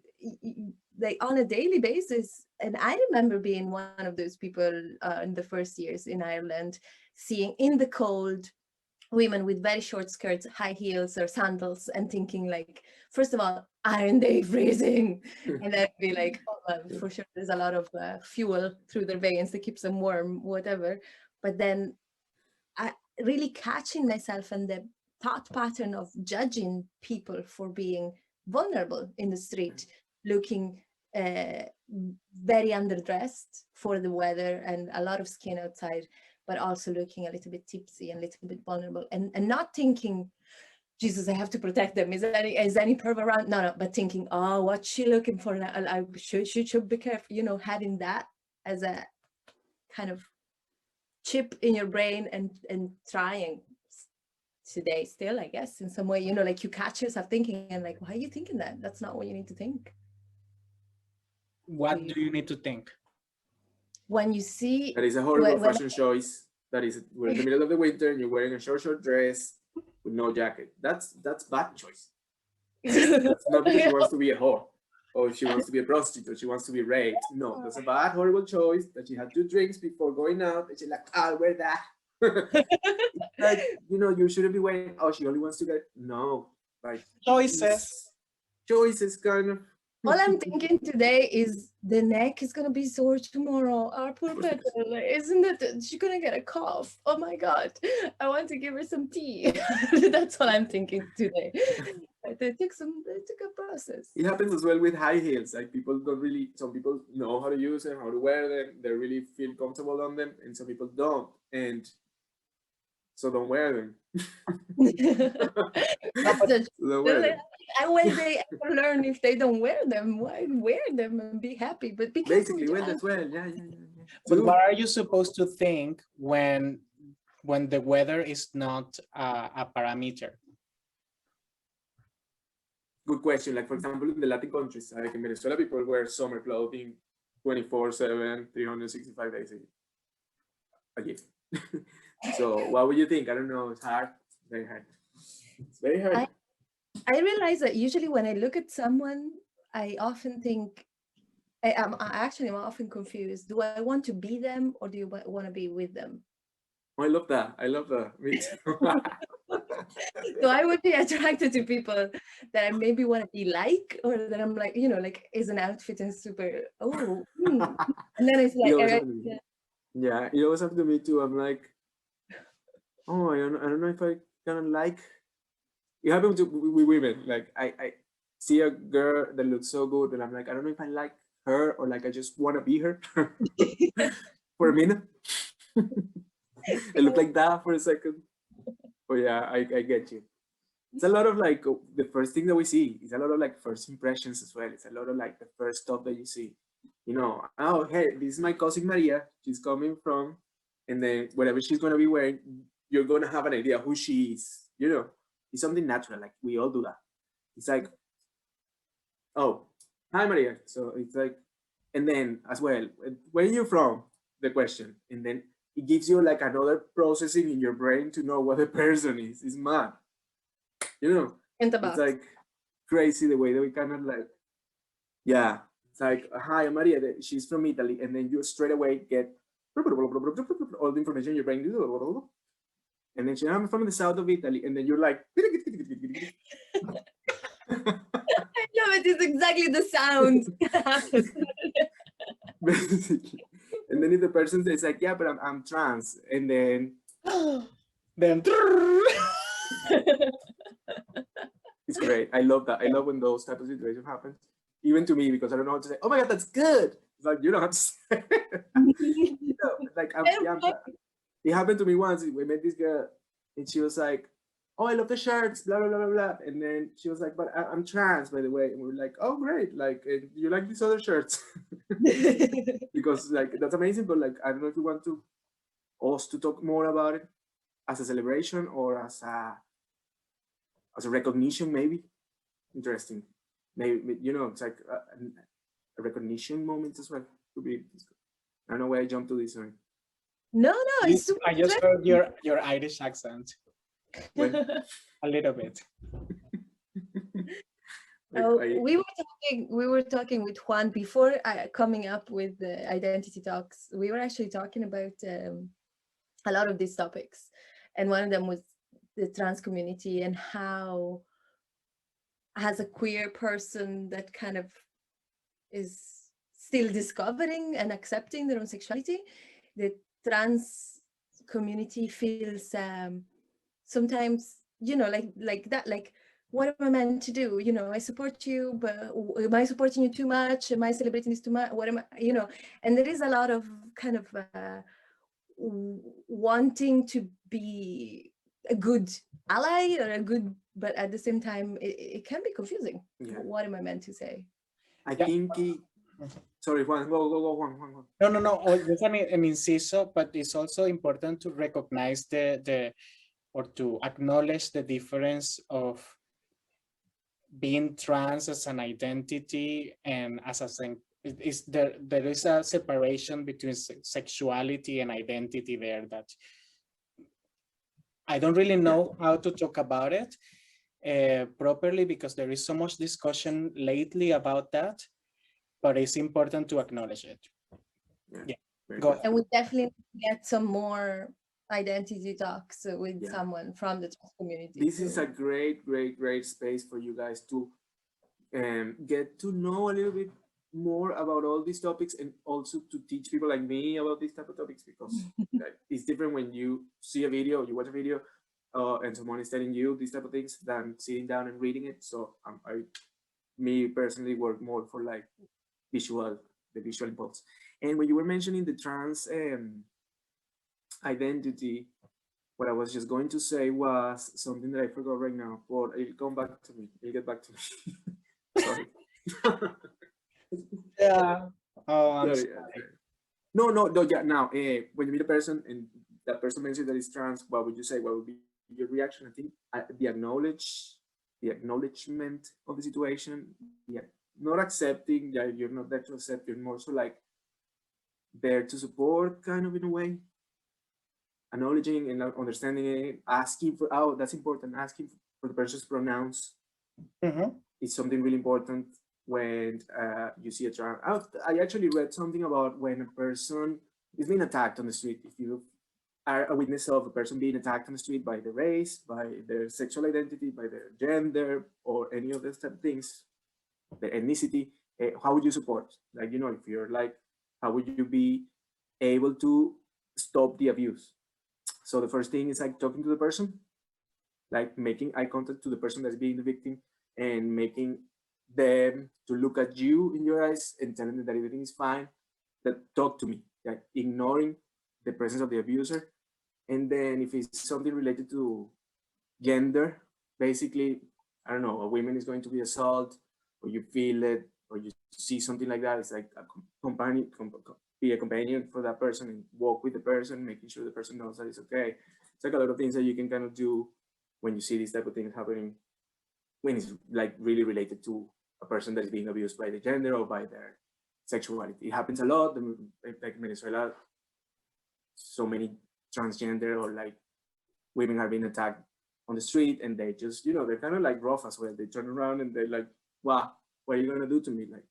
like, on a daily basis. And I remember being one of those people in the first years in Ireland, seeing in the cold women with very short skirts, high heels or sandals, and thinking like, first of all, aren't they freezing? And then be like, oh, well, for sure there's a lot of fuel through their veins that keeps them warm, whatever. But then I really catching myself in the thought pattern of judging people for being vulnerable in the street, looking very underdressed for the weather and a lot of skin outside, but also looking a little bit tipsy and a little bit vulnerable, and not thinking, Jesus, I have to protect them. Is any perv around? No, but thinking, oh, what's she looking for now? I should be careful, you know, having that as a kind of chip in your brain and trying today still, I guess, in some way, you know, like you catch yourself thinking and like, why are you thinking that? That's not what you need to think. What do you need to think? When you see That is a horrible when fashion choice. That is, we're in the middle of the winter and you're wearing a short dress with no jacket. That's bad choice. That's not because she wants to be a whore, or she wants to be a prostitute, or she wants to be raped. No, that's a bad, horrible choice that she had 2 drinks before going out, and she's like, I'll wear that. Like, you know, you shouldn't be wearing, oh, she only wants to get, no. Like, Choices. Choices, kind of. all I'm thinking today is the neck is gonna be sore tomorrow. Our poor Petal, isn't it? She's gonna get a cough. Oh my god! I want to give her some tea. That's what I'm thinking today. It took a process. It happens as well with high heels. Like people don't really, some people know how to use them, how to wear them. They really feel comfortable on them, and some people don't. And so don't wear them. Don't wear them. And when they ever learn if they don't wear them, why wear them and be happy? But be basically, well, as well, yeah. But what are you supposed to think when the weather is not a parameter? Good question. Like, for example, in the Latin countries, like in Venezuela, people wear summer clothing 24/7, 365 days a year. So what would you think? I don't know. It's hard. Very hard. It's very hard. I realize that usually when I look at someone, I often think, I'm often confused. Do I want to be them or do you want to be with them? Oh, I love that. Me too. So I would be attracted to people that I maybe want to be like, or that I'm like, you know, like is an outfit and super, and then it's like, yeah, it always happened to me too. I'm like, oh, I don't know if I kind of like. It happened to with women. Like I see a girl that looks so good, and I'm like, I don't know if I like her or like I just want to be her for a minute. I look like that for a second. Oh yeah, I get you. It's a lot of like the first thing that we see. It's a lot of like first impressions as well. It's a lot of like the first stuff that you see. You know, oh hey, this is my cousin Maria. She's coming from, and then whatever she's gonna be wearing, you're gonna have an idea who she is. You know, it's something natural. Like we all do that. It's like, oh, hi Maria. So it's like, and then as well, where are you from? The question, and then it gives you like another processing in your brain to know what the person is. It's mad. You know, it's like crazy the way that we kind of like, yeah, it's like, hi, I'm Maria, she's from Italy, and then you straight away get all the information in your brain, and then I'm from the south of Italy, and then you're like, I love it, it's exactly the sound. Basically. And then if the person says like, yeah, but I'm trans, and then it's great. I love that. I love when those type of situations happen. Even to me, because I don't know how to say, oh my God, that's good. It's like, you don't have to say it. You know, like, it happened to me once. We met this girl, and she was like, oh, I love the shirts, blah, blah, blah, blah, blah. And then she was like, but I'm trans, by the way. And we were like, oh, great. Like, you like these other shirts? Because, like, that's amazing. But, like, I don't know if you want us to talk more about it as a celebration or as a recognition, maybe. Interesting. Maybe, you know, it's like a recognition moment as well. Could be. I don't know why I jumped to this one. No, it's super I just heard your Irish accent. A little bit. We were talking with Juan before coming up with the Aidentiti Toks. We were actually talking about a lot of these topics, and one of them was the trans community and how, as a queer person that kind of is still discovering and accepting their own sexuality, the trans community feels sometimes, you know, like that, like, what am I meant to do? You know, I support you, but am I supporting you too much? Am I celebrating this too much? What am I, you know? And there is a lot of kind of wanting to be a good ally or a good, but at the same time, it can be confusing. Yeah. What am I meant to say? I think sorry, Juan, go, Juan. No, it's an inciso, but it's also important to recognize the or to acknowledge the difference of being trans as an identity and as a there is a separation between sexuality and identity there that I don't really know how to talk about it properly, because there is so much discussion lately about that, but it's important to acknowledge it. Yeah, go ahead. And we definitely get some more identity talks with someone from the trans community. This is a great space for you guys to get to know a little bit more about all these topics, and also to teach people like me about these type of topics, because like, it's different when you see a video, you watch a video, and someone is telling you these type of things than sitting down and reading it. So me personally work more for like the visual impulse. And when you were mentioning the trans identity, what I was just going to say was something that I forgot right now, but it'll come back to me. It'll get back to me. Sorry. Yeah. Oh, I'm Sorry. sorry. No, yeah. Now, when you meet a person and that person mentions that it's trans, what would you say? What would be your reaction? I think the acknowledgement of the situation, not accepting. Yeah, you're not there to accept. You're more so like there to support, kind of, in a way. Acknowledging and understanding it, asking for, that's important, asking for the person's pronouns. It's something really important when you see a trans. I actually read something about when a person is being attacked on the street. If you are a witness of a person being attacked on the street by their race, by their sexual identity, by their gender, or any of those type of things, their ethnicity, how would you support? Like, if you're like, how would you be able to stop the abuse? So the first thing is like talking to the person, like making eye contact to the person that's being the victim, and making them to look at you in your eyes and telling them that everything is fine, that talk to me, like ignoring the presence of the abuser. And then if it's something related to gender, basically, I don't know, a woman is going to be assaulted, or you feel it, or you see something like that, it's like be a companion for that person and walk with the person, making sure the person knows that it's okay. It's like a lot of things that you can kind of do when you see these type of things happening, when it's like really related to a person that is being abused by the gender or by their sexuality. It happens a lot, like Venezuela, so many transgender or like women are being attacked on the street, and they just, they're kind of like rough as well. They turn around and they're like, wow, what are you gonna do to me? Like,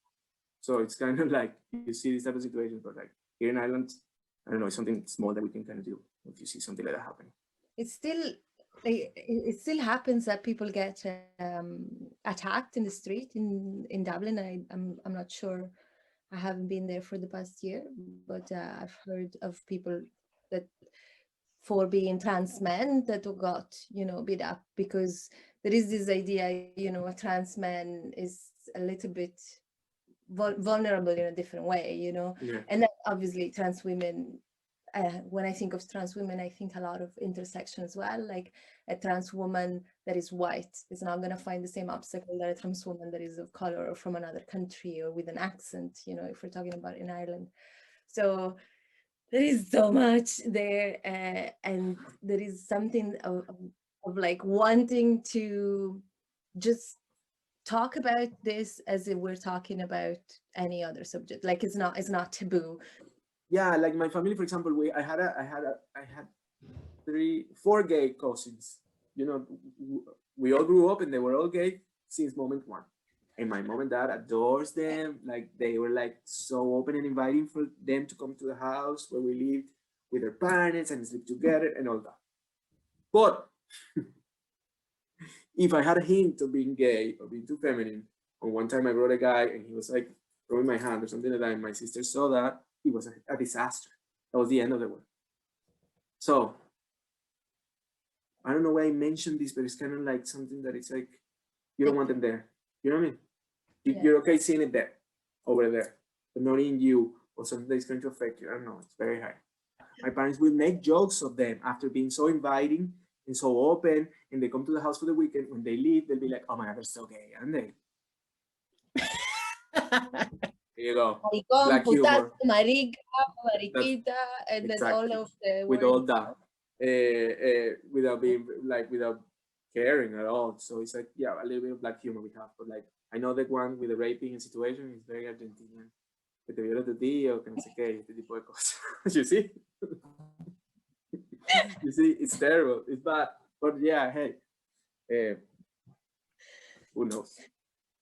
so it's kind of like you see these type of situations, but like here in Ireland, I don't know, it's something small that we can kind of do if you see something like that happening. It still happens that people get attacked in the street in Dublin. I'm not sure. I haven't been there for the past year, but I've heard of people that for being trans men that got beat up, because there is this idea a trans man is a little bit vulnerable in a different way, Yeah. And then obviously trans women, when I think of trans women, I think a lot of intersection as well. Like a trans woman that is white is not going to find the same obstacle that a trans woman that is of color or from another country or with an accent, if we're talking about in Ireland. So there is so much there, and there is something of like wanting to just talk about this as if we're talking about any other subject. Like it's not taboo. Yeah, like my family, for example, I had 4 gay cousins. We all grew up and they were all gay since moment one. And my mom and dad adores them. Like they were like so open and inviting for them to come to the house where we lived with their parents and sleep together and all that. But if I had a hint of being gay or being too feminine, or one time I brought a guy and he was like throwing my hand or something like that, and my sister saw that, it was a disaster. That was the end of the world. So I don't know why I mentioned this, but it's kind of like something that it's like, you don't want them there. You know what I mean? You're okay seeing it there, over there, but not in you, or something that's going to affect you. I don't know, it's very hard. My parents will make jokes of them after being so inviting and so open, and they come to the house for the weekend. When they leave, they'll be like, oh my God, they're so gay, aren't they? There you go. Maricón, Black humor. putazo, marica, mariquita, and Exactly. then all of the With words. all that. without being like without caring at all. So it's like, yeah, a little bit of black humor we have, but like I know that one with the raping and situation is very Argentinian. Que te viola tu tío, que no sé qué, este tipo de cosas. You see? You see, it's terrible. It's bad. But yeah, hey, who knows?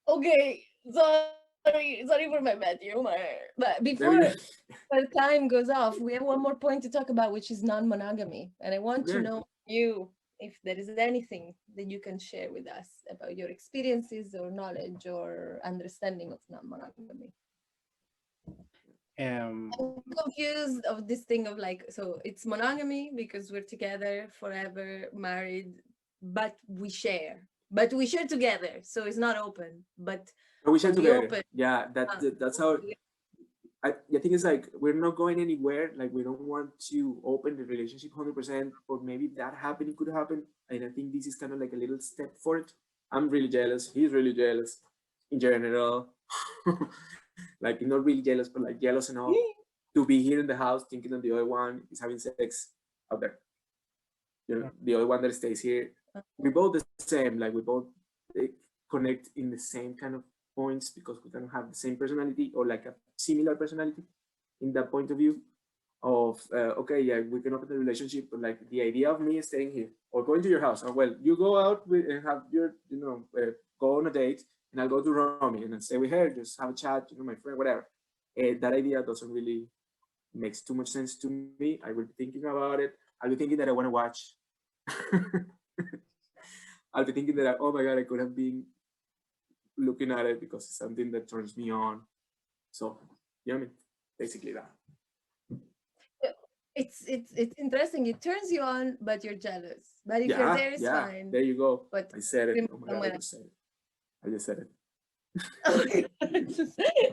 Okay, sorry for my bad humor. But before the time goes off, we have one more point to talk about, which is non-monogamy. And I want to know you if there is anything that you can share with us about your experiences or knowledge or understanding of non-monogamy. I'm confused of this thing of like, so it's monogamy because we're together forever, married, but we share together, so it's not open, but we share together. Open, yeah, that's how I think it's like we're not going anywhere. Like we don't want to open the relationship 100%, or maybe that happening could happen. And I think this is kind of like a little step for it. I'm really jealous. He's really jealous in general. Like not really jealous, but like jealous enough to be here in the house thinking that the other one is having sex out there. You know, the other one that stays here. We both the same. Like we both connect in the same kind of points because we don't have the same personality or like a similar personality in that point of view of okay, yeah, we can open the relationship, but like the idea of me staying here or going to your house, or well, you go out with and have your, you know, go on a date, and I'll go to Romi and then stay with her, just have a chat, you know, my friend, whatever. That idea doesn't really makes too much sense to me. I will be thinking about it. I'll be thinking that I want to watch. I'll be thinking that oh my god, I could have been looking at it because it's something that turns me on. So yeah, I mean, basically that. It's interesting. It turns you on, but you're jealous. But if you're there, it's fine. There you go. But I said it. Oh my god, I just said it.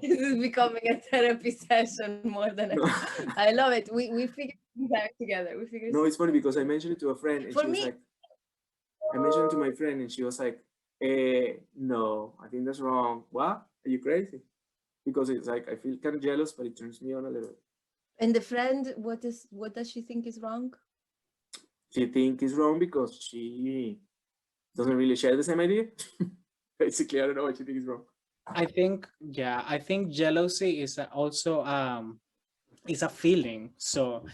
This is becoming a therapy session more than I love it. We figured things out together. No, it's funny because I mentioned it to a friend and she was like, I mentioned it to my friend and she was like, no, I think that's wrong. What? Are you crazy? Because it's like I feel kind of jealous, but it turns me on a little. And the friend, what does she think is wrong? She thinks it's wrong because she doesn't really share the same idea. Basically, I don't know what she thinks is wrong. I think jealousy is also is a feeling. So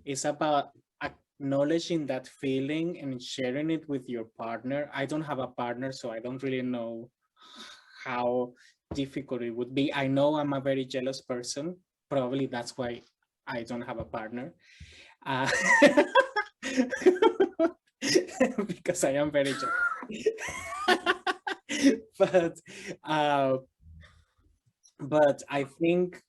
it's about acknowledging that feeling and sharing it with your partner. I don't have a partner, so I don't really know how difficult it would be. I know I'm a very jealous person. Probably that's why I don't have a partner. Because I am very jealous. But I think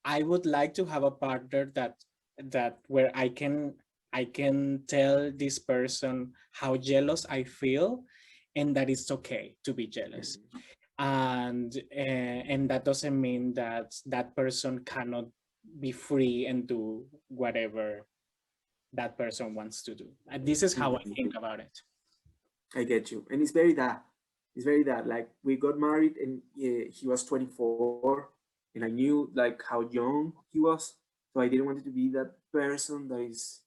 I would like to have a partner that where I can tell this person how jealous I feel, and that it's okay to be jealous. And that doesn't mean that that person cannot be free and do whatever that person wants to do. And this is how I think about it. I get you. And it's very that. Like we got married and he was 24 and I knew like how young he was. So I didn't want to be that person that is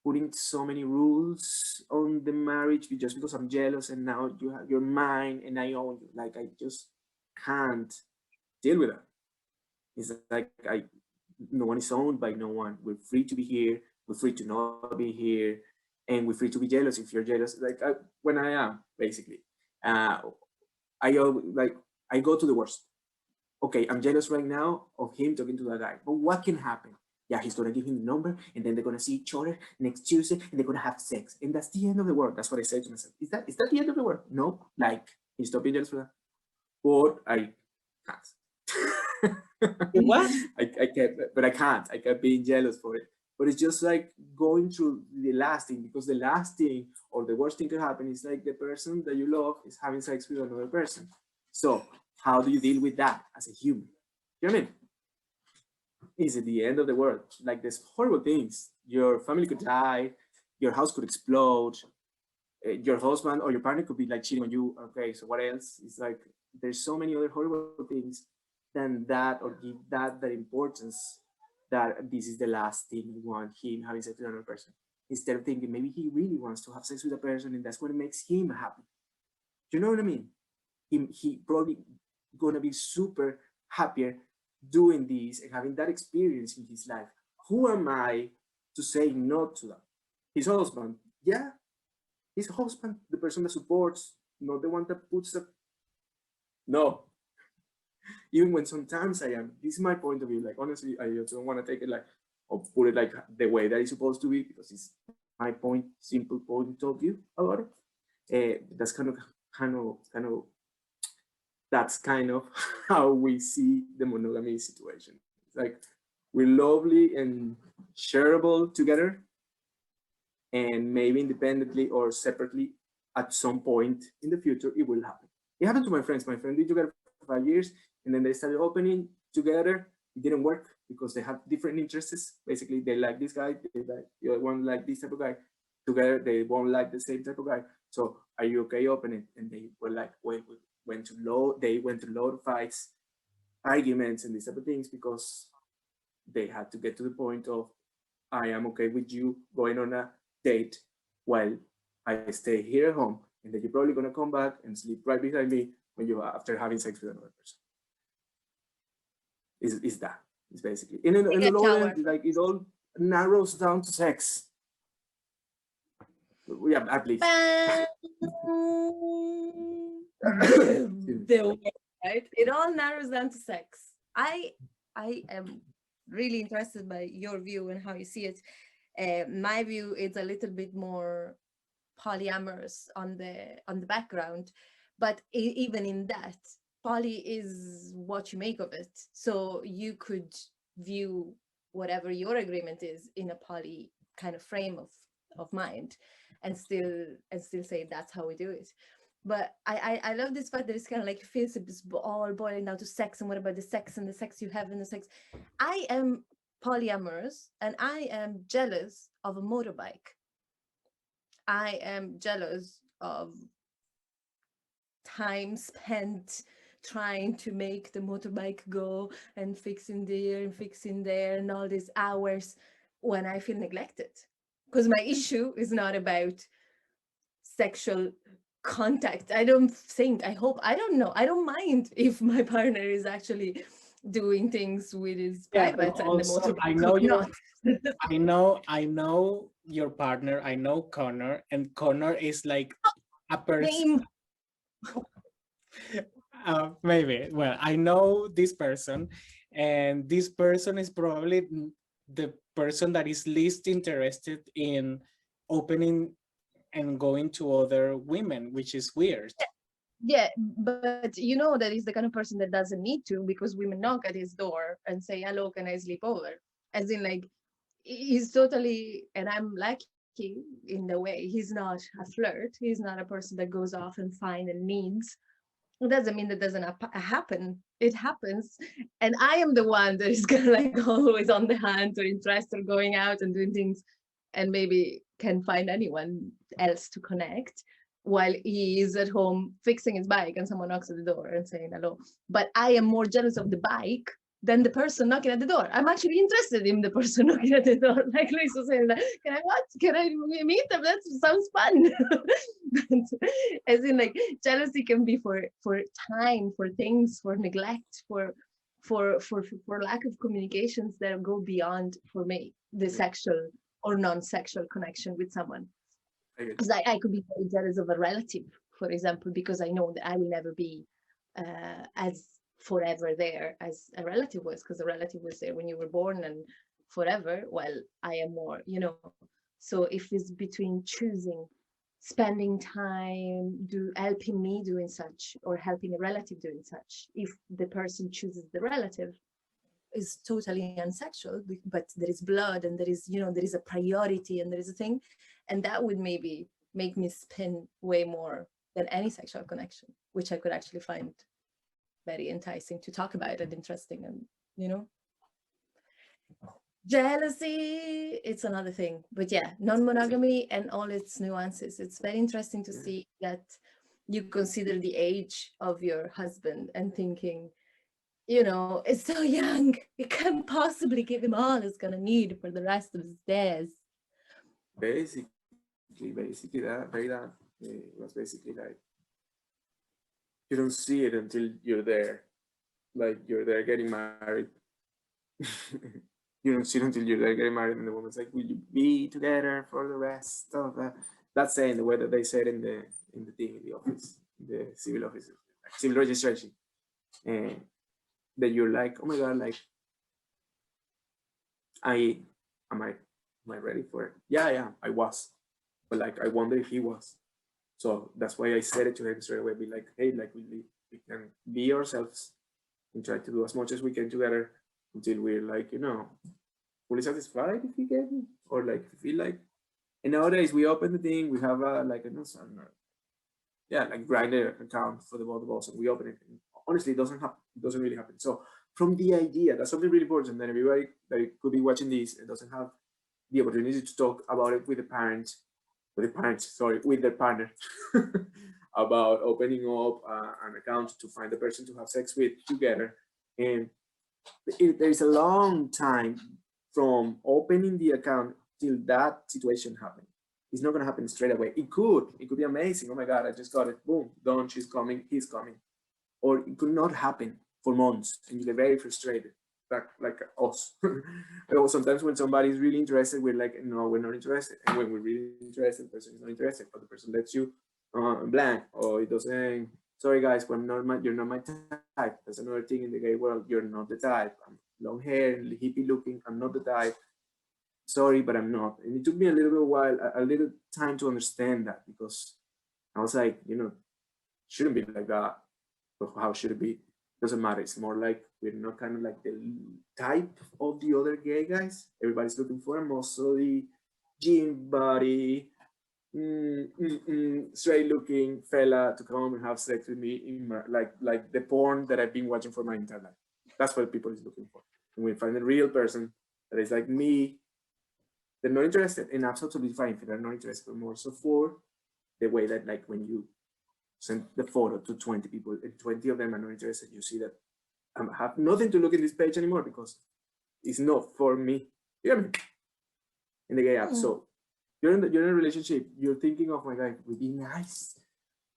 putting so many rules on the marriage just because I'm jealous and now you're mine and I own you. Like I just can't deal with that. It's like no one is owned by no one. We're free to be here. We're free to not be here, and we're free to be jealous if you're jealous. Like when I am basically, I go to the worst. Okay, I'm jealous right now of him talking to that guy. But what can happen? Yeah, he's gonna give him the number, and then they're gonna see each other next Tuesday, and they're gonna have sex, and that's the end of the world. That's what I said to myself. Is that the end of the world? No, like you stop being jealous for that. But I can't. What? I can't, but I can't. I kept being jealous for it. But it's just like going through the last thing, because the last thing or the worst thing to happen is like the person that you love is having sex with another person. So how do you deal with that as a human? You know what I mean? Is it the end of the world? Like there's horrible things. Your family could die, your house could explode, your husband or your partner could be like cheating on you. Okay, so what else? It's like there's so many other horrible things than that, or give that importance that this is the last thing you want him having sex with another person. instead of thinking maybe he really wants to have sex with a person and that's what makes him happy. You know what I mean? He probably gonna be super happier doing this and having that experience in his life. Who am I to say no to that? His husband, yeah, his husband, the person that supports, not the one that puts the. No. Even when sometimes I am, this is my point of view. Like, honestly, I just don't want to take it like, or put it like the way that it's supposed to be, because it's my point, simple point of view about it. That's kind of, that's kind of how we see the monogamy situation. It's like, we're lovely and shareable together, and maybe independently or separately at some point in the future, it will happen. It happened to my friends. My friend did together for 5 years, and then they started opening together. It didn't work because they have different interests. Basically, they like this guy, they like the other one like this type of guy. Together, they won't like the same type of guy. So, are you okay opening? And they were like, went to low. They went to low fights, arguments, and these type of things because they had to get to the point of, I am okay with you going on a date while I stay here at home, and then you're probably gonna come back and sleep right beside me when you after having sex with another person. Is that? It's basically in the low end, like it all narrows down to sex. Yeah, at least. The word, right? It all narrows down to sex. I am really interested by your view and how you see it. My view is a little bit more polyamorous on the background, but even in that, poly is what you make of it. So you could view whatever your agreement is in a poly kind of frame of mind, and still say that's how we do it. But I love this fact that it's kind of like feels it's all boiling down to sex, and what about the sex and the sex you have and the sex. I am polyamorous and I am jealous of a motorbike. I am jealous of time spent trying to make the motorbike go and fixing there and fixing there and all these hours when I feel neglected. Because my issue is not about sexual contact. I don't know. I don't mind if my partner is actually doing things with his private and the motorbike. I know your partner. I know Connor, and Connor is like a person. Maybe. Well, I know this person, and this person is probably the person that is least interested in opening and going to other women, which is weird. Yeah, but you know that he's the kind of person that doesn't need to, because women knock at his door and say, hello, can I sleep over? As in, like, he's totally, and I'm lucky in the way, he's not a flirt. He's not a person that goes off and finds and needs. It doesn't mean that doesn't happen. It happens. And I am the one that is kind of like always on the hunt or interested or going out and doing things, and maybe can find anyone else to connect while he is at home fixing his bike and someone knocks at the door and saying hello. But I am more jealous of the bike than the person knocking at the door. I'm actually interested in the person knocking at the door. Like Luis was saying, can I meet them? That sounds fun. As in, like, jealousy can be for time, for things, for neglect, for lack of communications that go beyond, for me, the sexual or non-sexual connection with someone. Because I could be very jealous of a relative, for example, because I know that I will never be as forever there as a relative was, because a relative was there when you were born and forever. Well, I am more, so if it's between choosing spending time helping me doing such or helping a relative doing such, if the person chooses the relative, is totally unsexual, but there is blood and there is there is a priority and there is a thing, and that would maybe make me spin way more than any sexual connection, which I could actually find very enticing to talk about and interesting. And jealousy, it's another thing. But yeah, non-monogamy and all its nuances, it's very interesting to see that you consider the age of your husband and thinking, it's so young, you can't possibly give him all he's gonna need for the rest of his days. basically that, very that. It was basically like, you don't see it until you're there. Like you're there getting married. You don't see it until you're there getting married, and the woman's like, "Will you be together for the rest of the?" That's saying the way that they said in the thing in the office, the civil office, like civil registration, and that you're like, "Oh my god, like, I am I ready for it?" Yeah, I was, but like I wonder if he was. So that's why I said it to him straight away. Be like, "Hey, like we can be ourselves and try to do as much as we can together until we're like, fully satisfied if you get me, or like if you feel like." And nowadays we open the thing, we have a like a no, yeah, like grinder account for the both of us, and we open it. And honestly, it doesn't happen. It doesn't really happen. So from the idea, that's something really important. That everybody that could be watching this and doesn't have the opportunity to talk about it with the parents, sorry, with their partner, about opening up an account to find the person to have sex with together. And there's a long time from opening the account till that situation happens. It's not going to happen straight away. It could be amazing. Oh my God, I just got it. Boom, done. She's coming. He's coming. Or it could not happen for months, and you get very frustrated, like us. Sometimes when somebody's really interested, we're like, no, we're not interested. And when we're really interested, the person is not interested, but the person lets you blank, or it doesn't. Sorry guys, but you're not my type. That's another thing in the gay world. You're not the type. I'm long hair, hippie looking. I'm not the type. Sorry, but I'm not. And it took me a little time to understand that, because I was like, shouldn't be like that. But how should it be? Doesn't matter. It's more like we're not kind of like the type of the other gay guys everybody's looking for. I'm also the gym body, straight looking fella to come and have sex with me in like the porn that I've been watching for my entire life. That's what people is looking for. And we find a real person that is like me, they're not interested, and that's absolutely fine if they're not interested, but more so for the way that, like, when you send the photo to 20 people and 20 of them are not interested, you see that I have nothing to look in this page anymore because it's not for me. You know what I mean? In the gay app. So you're in a relationship, you're thinking of, my God, it would be nice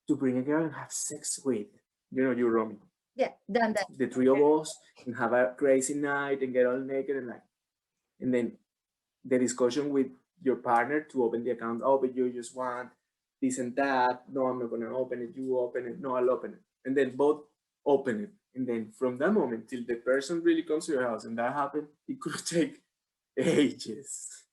to bring a girl and have sex with, you Romi. Yeah, done that. The three of us and have a crazy night and get all naked and then the discussion with your partner to open the account. Oh, but you just want this and that. No, I'm not gonna open it. You open it. No, I'll open it. And then both open it. And then from that moment till the person really comes to your house and that happened, it could take ages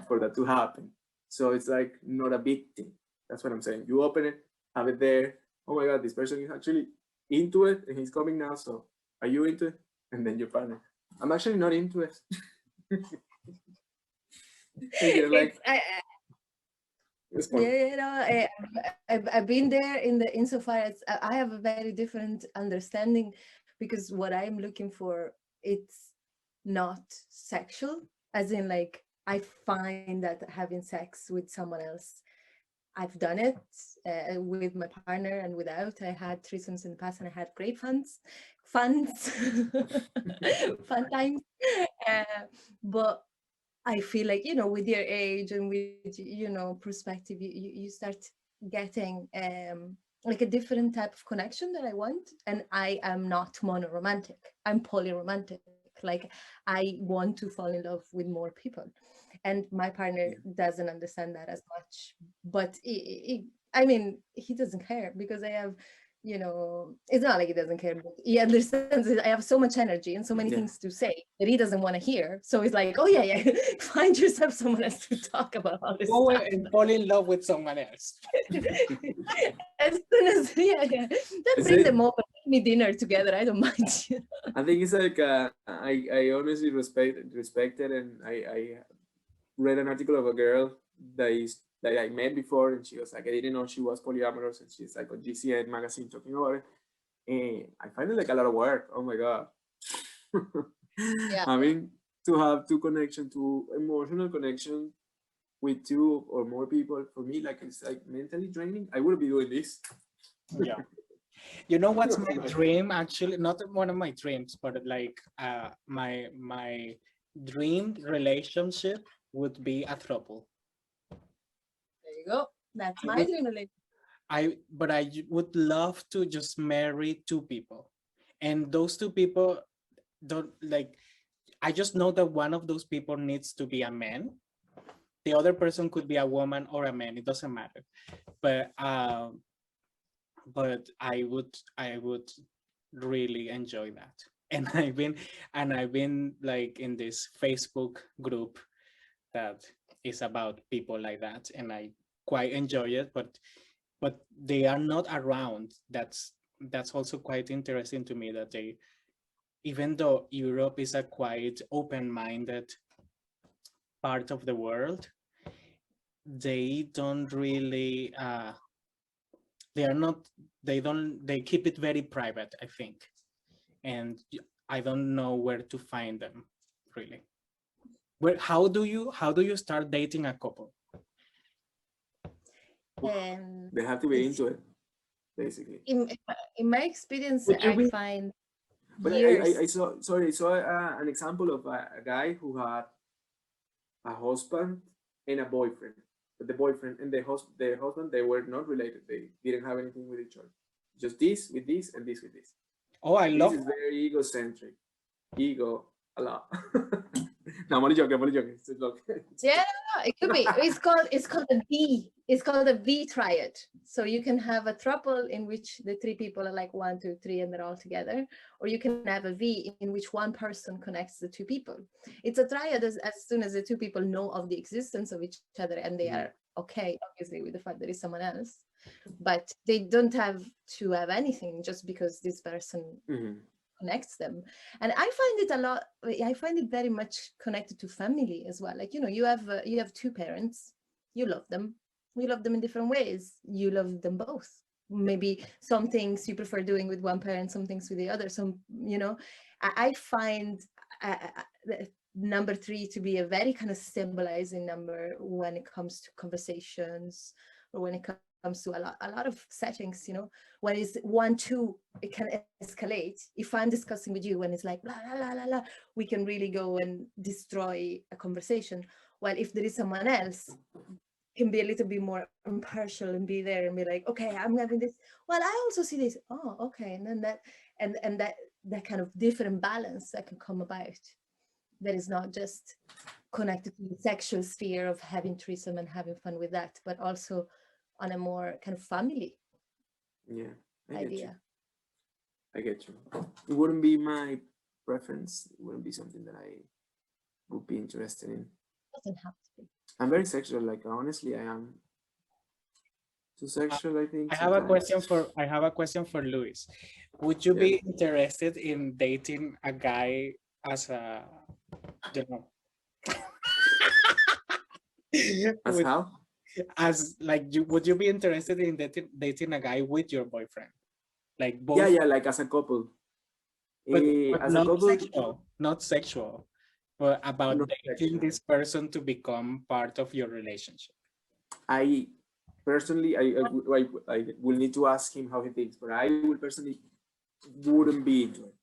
for that to happen. So it's like not a big thing. That's what I'm saying. You open it, have it there. Oh my God, this person is actually into it and he's coming now. So are you into it? And then your partner, I'm actually not into it. Like, I've been there insofar as I have a very different understanding, because what I'm looking for, it's not sexual, as in like I find that having sex with someone else, I've done it with my partner and without. I had threesomes in the past and I had great fun times. But I feel like, with your age and with, perspective, you start getting like a different type of connection that I want. And I am not monoromantic. I'm polyromantic. Like I want to fall in love with more people. And my partner doesn't understand that as much. But I mean, he doesn't care because I have, it's not like he doesn't care, but he understands that I have so much energy and so many things to say that he doesn't want to hear. So he's like, oh yeah, find yourself someone else to talk about all this Go stuff. and fall in love with someone else. As soon as, then bring them over, make me dinner together. I don't mind. I think it's like, I honestly respected, and I read an article of a girl that I met before, and she was like, I didn't know she was polyamorous, and she's like on GCN magazine talking about it. And I find it like a lot of work. Oh my God. Having to have emotional connection with two or more people, for me, like, it's like mentally draining. I wouldn't be doing this. Yeah. You know what's my dream? Actually, not one of my dreams, but like my dream relationship would be a throuple. you go. That's my dream relationship. But I would love to just marry two people, and those two people don't like. I just know that one of those people needs to be a man. The other person could be a woman or a man. It doesn't matter. But I would really enjoy that. And I've been like in this Facebook group that is about people like that, and I quite enjoy it. But they are not around. That's also quite interesting to me that they, even though Europe is a quite open-minded part of the world, they don't really they are not they keep it very private, I think, and I don't know where to find them really. How do you start dating a couple? They have to be into it, basically. In my experience, Would you I be- find But years. I saw an example of a guy who had a husband and a boyfriend, but the boyfriend and the husband, they were not related. They didn't have anything with each other. Just this with this and this with this. Oh, I This love is very egocentric. Ego a lot. No, I'm only joking. It's a joke. Yeah, no, it could be. It's called a V. It's called a V triad. So you can have a throuple in which the three people are like 1, 2, 3, and they're all together, or you can have a V in which one person connects the two people. It's a triad as soon as the two people know of the existence of each other and they are okay, obviously, with the fact there is someone else, but they don't have to have anything just because this person connects them. And I find it very much connected to family as well. Like, you have two parents, you love them in different ways, you love them both. Maybe some things you prefer doing with one parent, some things with the other. I find the number 3 to be a very kind of symbolizing number when it comes to conversations, or when it comes to a lot of settings. When it's 1, 2, it can escalate. If I'm discussing with you, when it's like blah blah blah blah blah, we can really go and destroy a conversation. While if there is someone else, can be a little bit more impartial and be there and be like, okay, I'm having this, well, I also see this, oh, okay. And then that kind of different balance that can come about, that is not just connected to the sexual sphere of having threesome and having fun with that, but also on a more kind of family idea. I get you. It wouldn't be my preference. It wouldn't be something that I would be interested in. Doesn't have to be. I'm very sexual. Like, honestly, I am too sexual, I think. I have a question for Luis. Would you be interested in dating a guy as a, you know, As how? as like would you be interested in dating a guy with your boyfriend, like both? Yeah, like as a couple. But As not a couple, sexual, but about not dating sexual. this person to become part of your relationship. I personally, I will need to ask him how he thinks, but I would personally wouldn't be into it.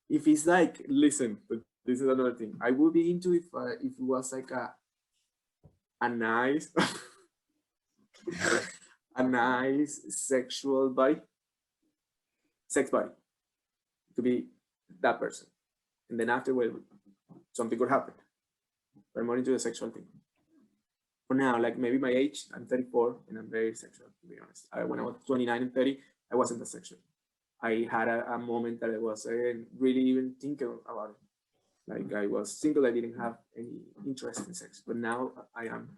If it's like, listen, but this is another thing. I would be into if it was like a nice, a nice sexual body, sex body, to be that person, and then after, well, something could happen. But I'm more into the sexual thing. For now, like maybe my age, I'm 34 and I'm very sexual, to be honest. When I was 29 and 30, I wasn't that sexual. I had a moment that I was really even thinking about it. Like, I was single, I didn't have any interest in sex, but now I am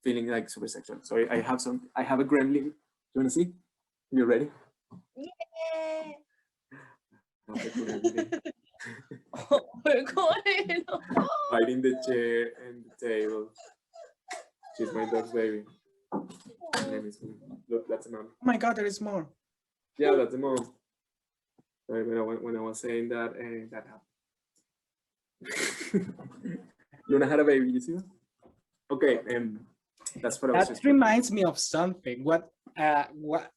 feeling like super sexual. So I have a gremlin. You wanna see? You ready? Yeah. Oh, we're going. Biting the chair and the table. She's my dog's baby. Her name is Moon. Look, that's a mom. Oh my God, there is more. Yeah, that's a mom. Sorry, when I was saying that, that happened. Luna had a baby, you see that? Okay, that's what I was That just reminds me of something.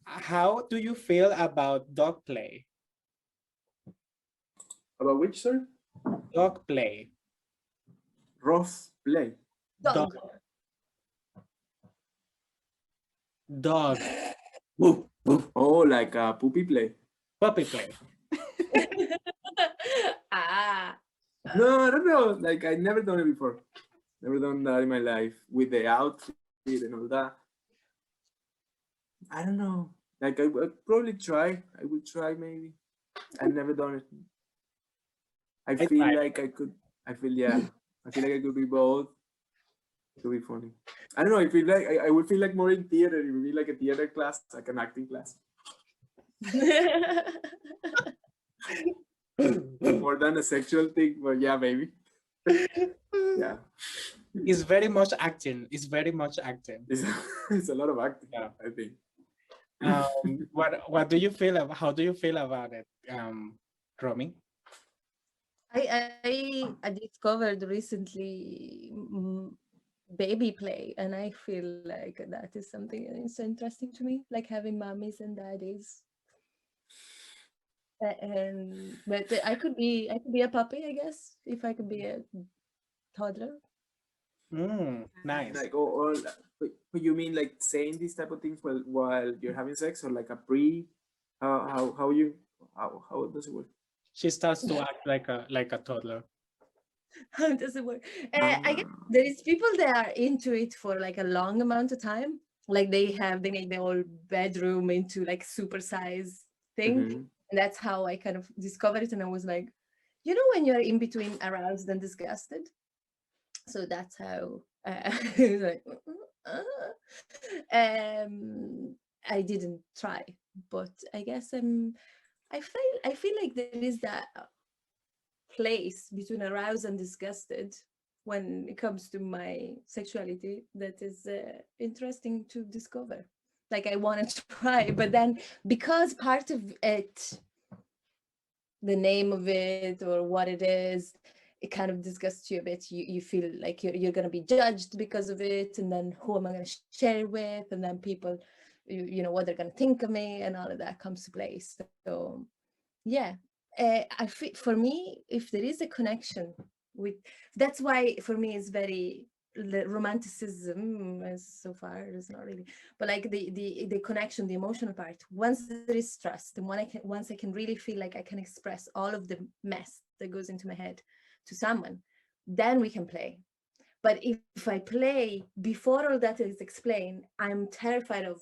How do you feel about dog play? About which, sir? Dog play. Rough play. Dog. Dog. Woof, woof. Oh, like a poopy play. Puppy play. Ah. No, I don't know. Like I never done it before. Never done that in my life with the outfit and all that. I don't know. Like I would probably try. I would try maybe. I've never done it. I feel tried. like I could. I feel I feel like I could be both. It could be funny. I don't know. I feel like I would feel like more in theater. It would be like a theater class, like an acting class, more than a sexual thing. But yeah, maybe. Yeah, It's very much acting. It's very much acting. it's a lot of acting. Yeah. I think. What do you feel about, how do you feel about it, Romy? I discovered recently baby play, and I feel like that is something that is interesting to me, like having mommies and daddies. And but I could be a puppy, I guess, if I could be a toddler. Nice. Like, or but you mean like saying these type of things while you're having sex, or like a pre? How you how does it work? She starts to act like a toddler. How does it work? I guess there is people that are into it for like a long amount of time. Like they make the whole bedroom into like super size thing. Mhm. And that's how I kind of discovered it. And I was like, you know, when you're in between aroused and disgusted. So that's how like, I didn't try, but I guess I feel like there is that place between aroused and disgusted when it comes to my sexuality that is interesting to discover. Like I want to try, but then because part of it, the name of it or what it is, it kind of disgusts you a bit. You feel like you're going to be judged because of it, and then who am I going to share with, and then people, you know, what they're going to think of me, and all of that comes to play. So yeah, I feel for me, if there is a connection with, that's why for me it's very romanticism as so far it's not really, but like the connection, the emotional part. Once there is trust, and once I can really feel like I can express all of the mess that goes into my head to someone, then we can play. But if I play before all that is explained, I'm terrified of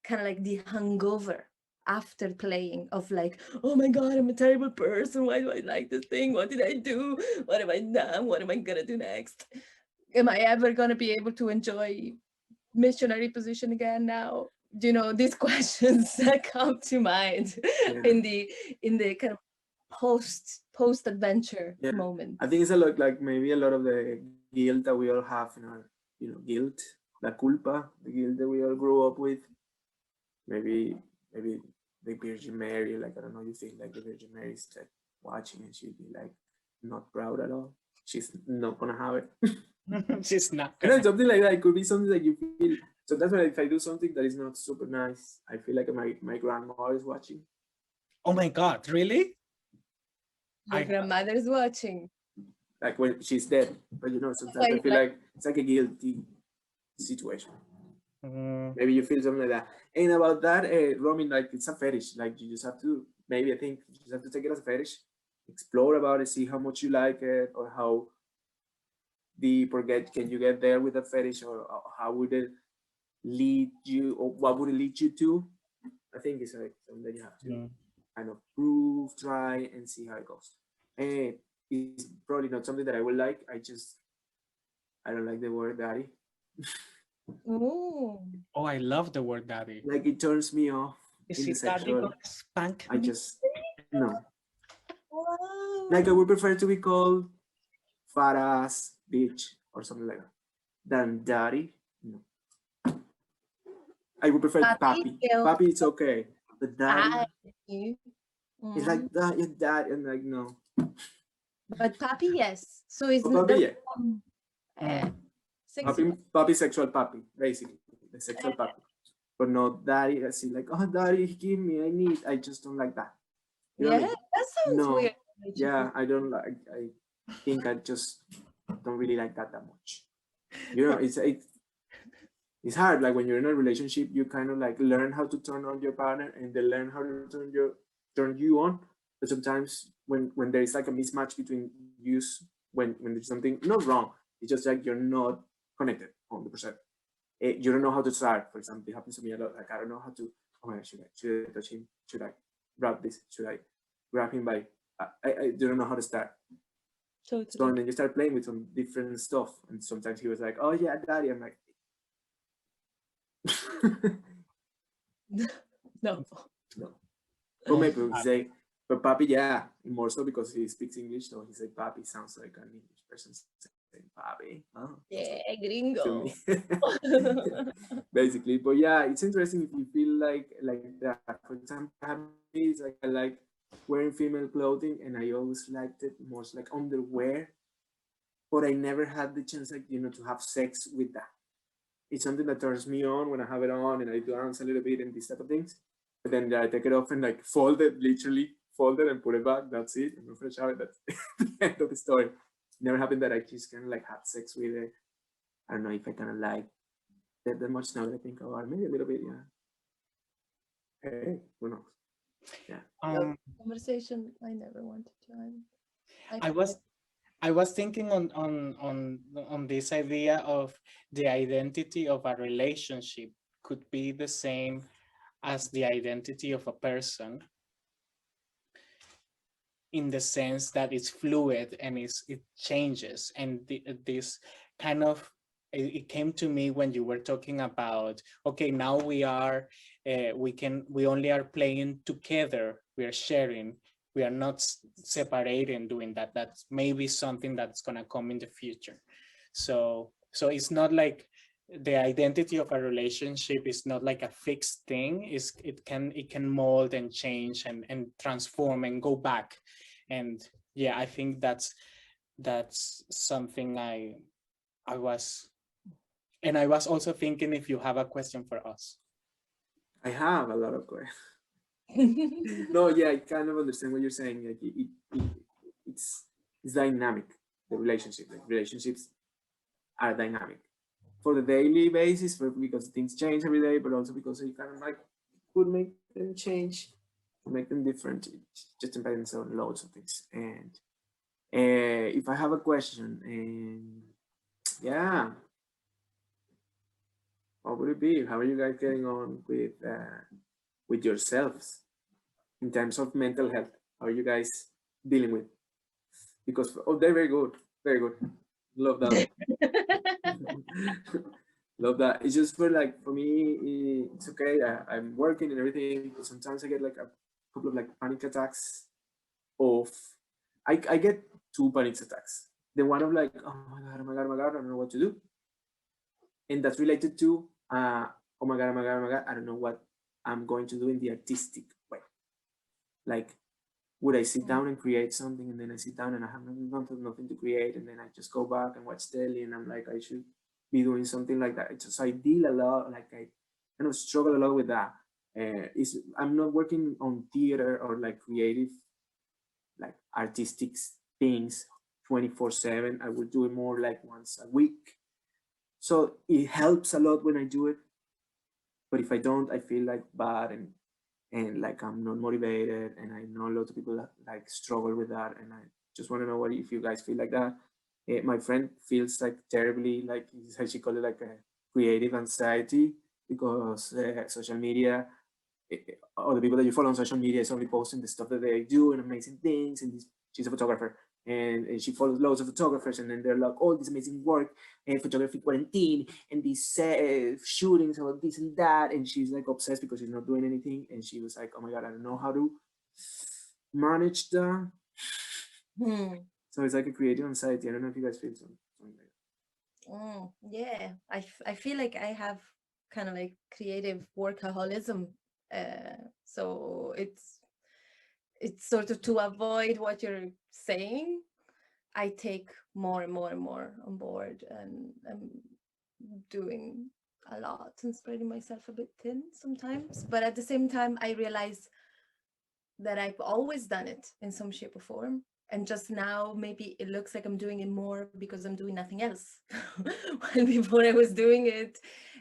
kind of like the hangover after playing, of like, oh my god, I'm a terrible person, why do I like this thing, what did I do, what have I done, what am I gonna do next, am I ever gonna be able to enjoy missionary position again now, you know, these questions that come to mind in the kind of post adventure moment. I think it's a lot like maybe a lot of the guilt that we all have in our, you know, guilt, la culpa, the guilt that we all grew up with. Maybe the Virgin Mary, like I don't know, you think like the Virgin Mary is like watching and she'd be like not proud at all. She's not gonna have it. She's not. You know, something like that. It could be something that you feel. So that's why if I do something that is not super nice, I feel like my grandmother is watching. Oh my god, really? Your grandmother's watching. Like when she's dead, but you know, sometimes I feel like it's like a guilty situation. Maybe you feel something like that. And about that, Romy, like it's a fetish. Like you just have to, maybe I think you just have to take it as a fetish, explore about it, see how much you like it, or how deep or can you get there with a fetish, or how would it lead you, or what would it lead you to? I think it's like something that you have to kind of prove, try, and see how it goes. And it's probably not something that I would like. I don't like the word daddy. Ooh. Oh, I love the word daddy. Like it turns me off. Is it daddy gonna spank I me? just no. Wow. Like I would prefer to be called fat ass bitch or something like that than daddy. No. I would prefer papi. Papi, it's okay. But daddy, it's like that. Your dad, and like no. But papi, yes. So it's Papi, yeah. Papi, sexual papi, basically the sexual papi, but not daddy. I see like, oh, daddy, give me, I need. I just don't like that. You know yeah, what I mean? that sounds weird. Yeah, I don't like. I think I just don't really like that much. You know, it's it's hard. Like when you're in a relationship, you kind of like learn how to turn on your partner and they learn how to turn you on. But sometimes when there is like a mismatch between you, when there's something not wrong, it's just like you're not connected 100%. You don't know how to start. For example, it happens to me a lot. Like I don't know how to. Oh my God, should I touch him? Should I grab this? Should I grab him by? I don't know how to start. So and then you start playing with some different stuff, and sometimes he was like, "Oh yeah, daddy." I'm like, No. no. But maybe we say, but papi, yeah, more so because he speaks English, so he said papi sounds like an English person saying papi. Oh, Yeah, to gringo. me. Basically, but yeah, it's interesting if you feel like that. For example, it's like I like wearing female clothing, and I always liked it more like underwear, but I never had the chance, like to have sex with that. It's something that turns me on when I have it on, and I dance a little bit and these type of things. But then I take it off and like fold it, literally fold it and put it back. That's it. I'm fresh out. That's the end of the story. Never happened that I just kind of like had sex with it. I don't know if I kind of like that much now that I think about it. Maybe a little bit, yeah. Hey, who knows? Yeah. Conversation I never wanted to. I was thinking on this idea of the identity of a relationship could be the same as the identity of a person, in the sense that it's fluid and it changes. And this kind of, it came to me when you were talking about, okay, now we only are playing together, we are sharing, we are not separating, doing that. That's maybe something that's going to come in the future. So it's not like the identity of a relationship is not like a fixed thing. It can mold and change and transform and go back. And yeah, I think that's something I was also thinking if you have a question for us. I have a lot of questions. No, yeah, I kind of understand what you're saying. Like it's dynamic. The relationship, like relationships are dynamic for the daily basis, because things change every day, but also because you kind of like could make them change, make them different. It just depends on loads of things. And if I have a question, yeah, what would it be? How are you guys getting on with yourselves in terms of mental health? How are you guys dealing with? Because they're very good, very good. Love that. Love that. It's just for me, it's okay. I'm working and everything, but sometimes I get like a couple of like panic attacks. I get 2 panic attacks. The one of like, oh my god, oh my god, oh my god, I don't know what to do, and that's related to oh my god, oh my god, oh my god, I don't know what I'm going to do in the artistic way. Like, would I sit down and create something, and then I sit down and I have nothing to create, and then I just go back and watch telly, and I'm like, I should be doing something like that. So I deal a lot, like I kind of struggle a lot with that. I'm not working on theater or like creative, like artistic things 24/7. I would do it more like once a week. So it helps a lot when I do it. But if I don't, I feel like bad and like I'm not motivated, and I know a lot of people that like struggle with that, and I just want to know what if you guys feel like that. My friend feels like terribly, like she called it like a creative anxiety, because social media, or the people that you follow on social media is only posting the stuff that they do and amazing things, and she's a photographer, and she follows loads of photographers, and then they're like all this amazing work and photography quarantine and these shootings or this and that, and she's like obsessed because she's not doing anything, and she was like, oh my god, I don't know how to manage that. So it's like a creative anxiety. I don't know if you guys feel something like that. Yeah, I feel like I have kind of like creative workaholism, so it's sort of to avoid what you're saying, I take more and more and more on board, and I'm doing a lot and spreading myself a bit thin sometimes. But at the same time, I realize that I've always done it in some shape or form. And just now, maybe it looks like I'm doing it more because I'm doing nothing else. While before I was doing it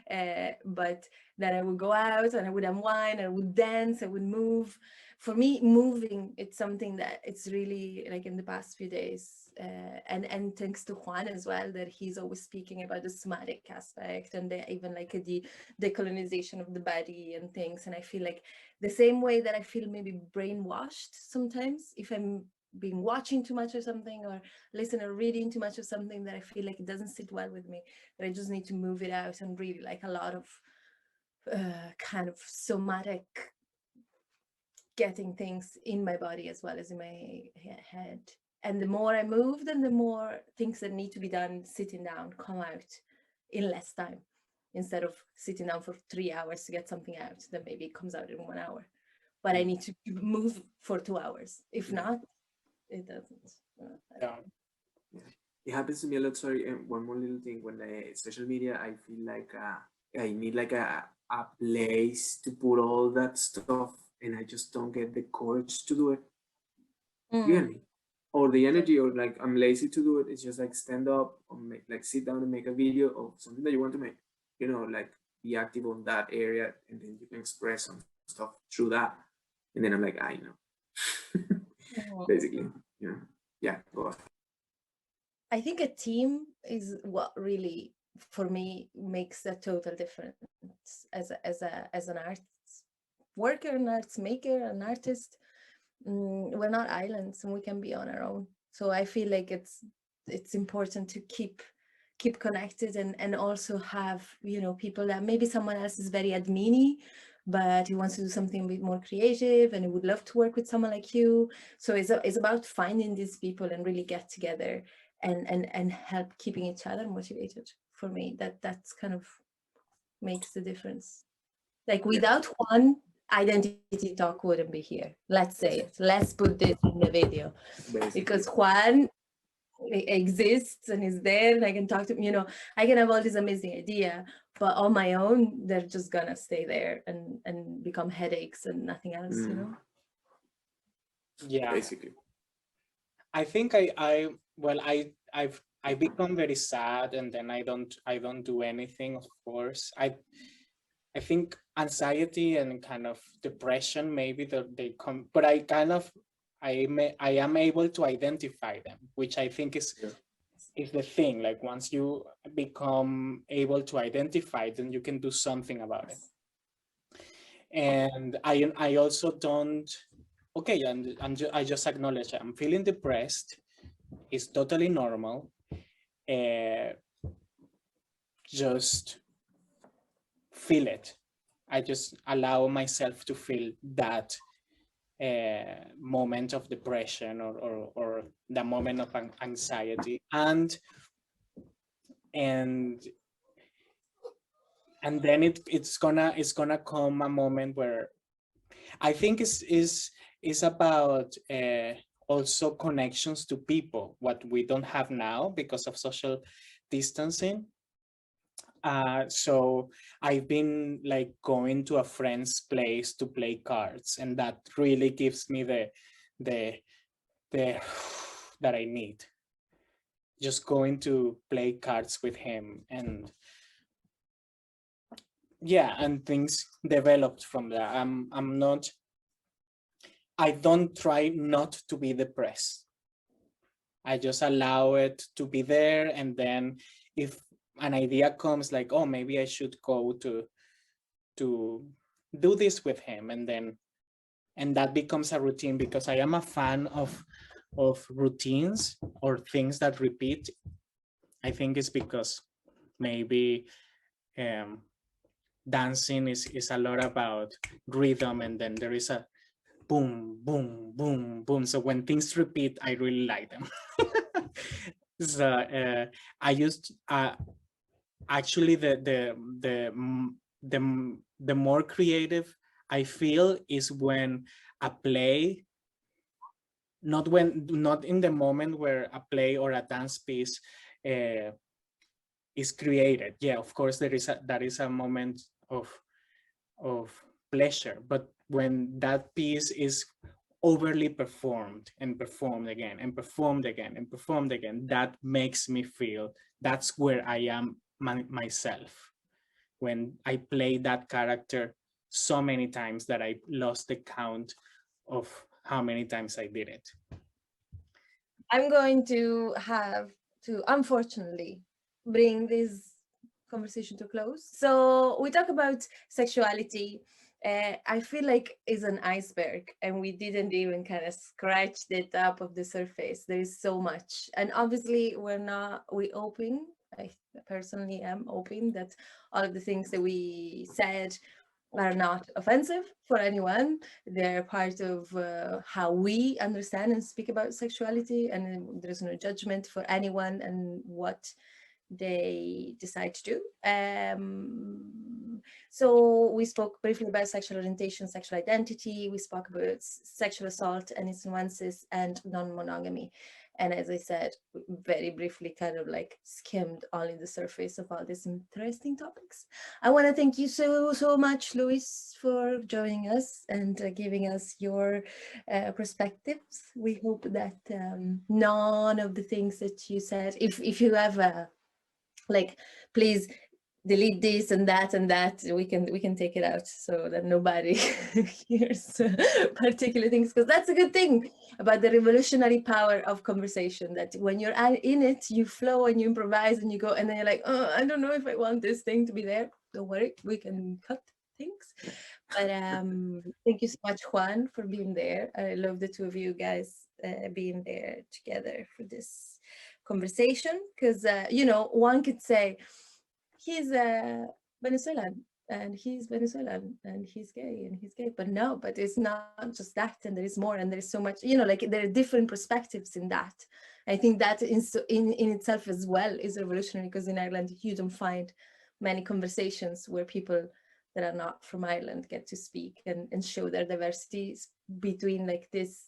but that I would go out and I would unwind, I would dance, I would move. For me, moving, it's something that it's really like in the past few days, and thanks to Juan as well, that he's always speaking about the somatic aspect and even like the decolonization of the body and things. And I feel like the same way that I feel maybe brainwashed sometimes if I'm being watching too much of something or listening or reading too much of something that I feel like it doesn't sit well with me, that I just need to move it out, and really like a lot of kind of somatic getting things in my body as well as in my head. And the more I move, then the more things that need to be done sitting down come out in less time, instead of sitting down for 3 hours to get something out, then maybe it comes out in 1 hour. But I need to move for 2 hours. If not, it doesn't. Yeah. It happens to me a lot. Sorry, and one more little thing. When I social media, I feel like I need like a place to put all that stuff, and I just don't get the courage to do it. You get me? Or the energy, or like I'm lazy to do it. It's just like stand up or make, like sit down and make a video of something that you want to make. You know, like be active on that area, and then you can express some stuff through that. And then I'm like, I know. Basically, you know. Yeah, go on. I think a team is what really, for me, makes a total difference as an arts worker, an arts maker, an artist. We're not islands, and we can be on our own. So I feel like it's important to keep connected, and also have, you know, people that maybe someone else is very admin-y, but he wants to do something a bit more creative and he would love to work with someone like you. So it's about finding these people and really get together and help keeping each other motivated. For me, that's kind of makes the difference. Like without Juan, Identity Talk wouldn't be here. Let's say it. Let's put this in the video. Basically. Because Juan exists and is there, and I can talk to him, you know, I can have all this amazing idea, but on my own, they're just gonna stay there and become headaches and nothing else, you know? Yeah. Basically. I think I become very sad, and then I don't do anything, of course. I think anxiety and kind of depression, maybe they come, but I am able to identify them, which I think is the thing. Like once you become able to identify, then you can do something about it. And I also don't. Okay, and I just acknowledge I'm feeling depressed. It's totally normal. Just feel it. I just allow myself to feel that moment of depression or the moment of anxiety, and then it's gonna come a moment where I think is about also connections to people, what we don't have now because of social distancing. So I've been like going to a friend's place to play cards, and that really gives me the that I need. Just going to play cards with him, and yeah, and things developed from that. I don't try not to be depressed. I just allow it to be there, and then if an idea comes like, oh, maybe I should go to do this with him, and that becomes a routine, because I am a fan of routines or things that repeat. I think it's because maybe dancing is a lot about rhythm, and then there is a boom, boom, boom, boom. So when things repeat, I really like them. So I used actually the more creative I feel is when a play, not in the moment where a play or a dance piece is created. Yeah, of course that is a moment of pleasure, but when that piece is overly performed and performed again and performed again and performed again, that makes me feel that's where I am myself. when I played that character so many times that I lost the count of how many times I did it. I'm going to have to, unfortunately, bring this conversation to close. So we talk about sexuality. I feel like is an iceberg, and we didn't even kind of scratch the top of the surface. There is so much, and obviously we open. I personally am open that all of the things that we said are not offensive for anyone. They're part of how we understand and speak about sexuality, and there's no judgment for anyone and what they decide to do. So we spoke briefly about sexual orientation, sexual identity. We spoke about sexual assault and its nuances and non-monogamy. And as I said, very briefly kind of like skimmed only the surface of all these interesting topics. I want to thank you so much, Luis, for joining us and giving us your perspectives. We hope that none of the things that you said, if you have like, please delete this and that, we can take it out so that nobody hears particular things, because that's a good thing about the revolutionary power of conversation, that when you're in it, you flow and you improvise and you go, and then you're like, oh, I don't know if I want this thing to be there. Don't worry, we can cut things. But thank you so much, Juan, for being there. I love the two of you guys being there together for this conversation, because you know, one could say he's Venezuelan and he's Venezuelan and he's gay, but no, but it's not just that, and there is more, and there is so much, you know, like there are different perspectives in that. I think that in itself as well is revolutionary, because in Ireland you don't find many conversations where people that are not from Ireland get to speak and show their diversities between like this,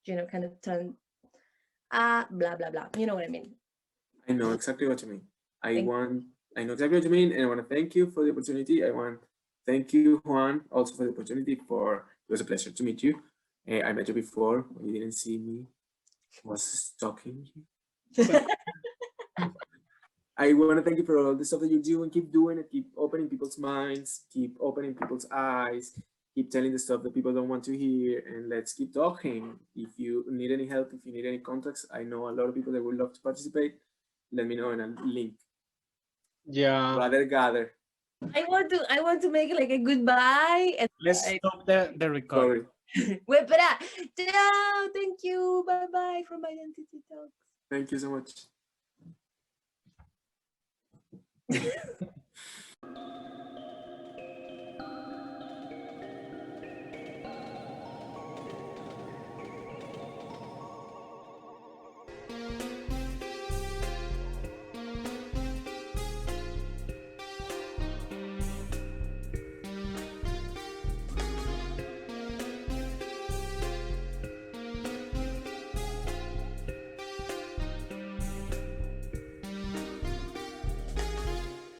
you know, kind of blah blah blah, you know what I mean. I know exactly what you mean. I know exactly what you mean, and I want to thank you for the opportunity. I want to thank you, Juan, also for the opportunity. It was a pleasure to meet you. I met you before when you didn't see me. I was stalking you. I want to thank you for all the stuff that you do, and keep doing it. Keep opening people's minds, keep opening people's eyes, keep telling the stuff that people don't want to hear, and let's keep talking. If you need any help, if you need any contacts, I know a lot of people that would love to participate. Let me know, and I'll link. Yeah. Rather gather. I want to make like a goodbye. And let's stop the recording. Wait, but ciao, thank you, bye from Aidentiti Toks. Thank you so much.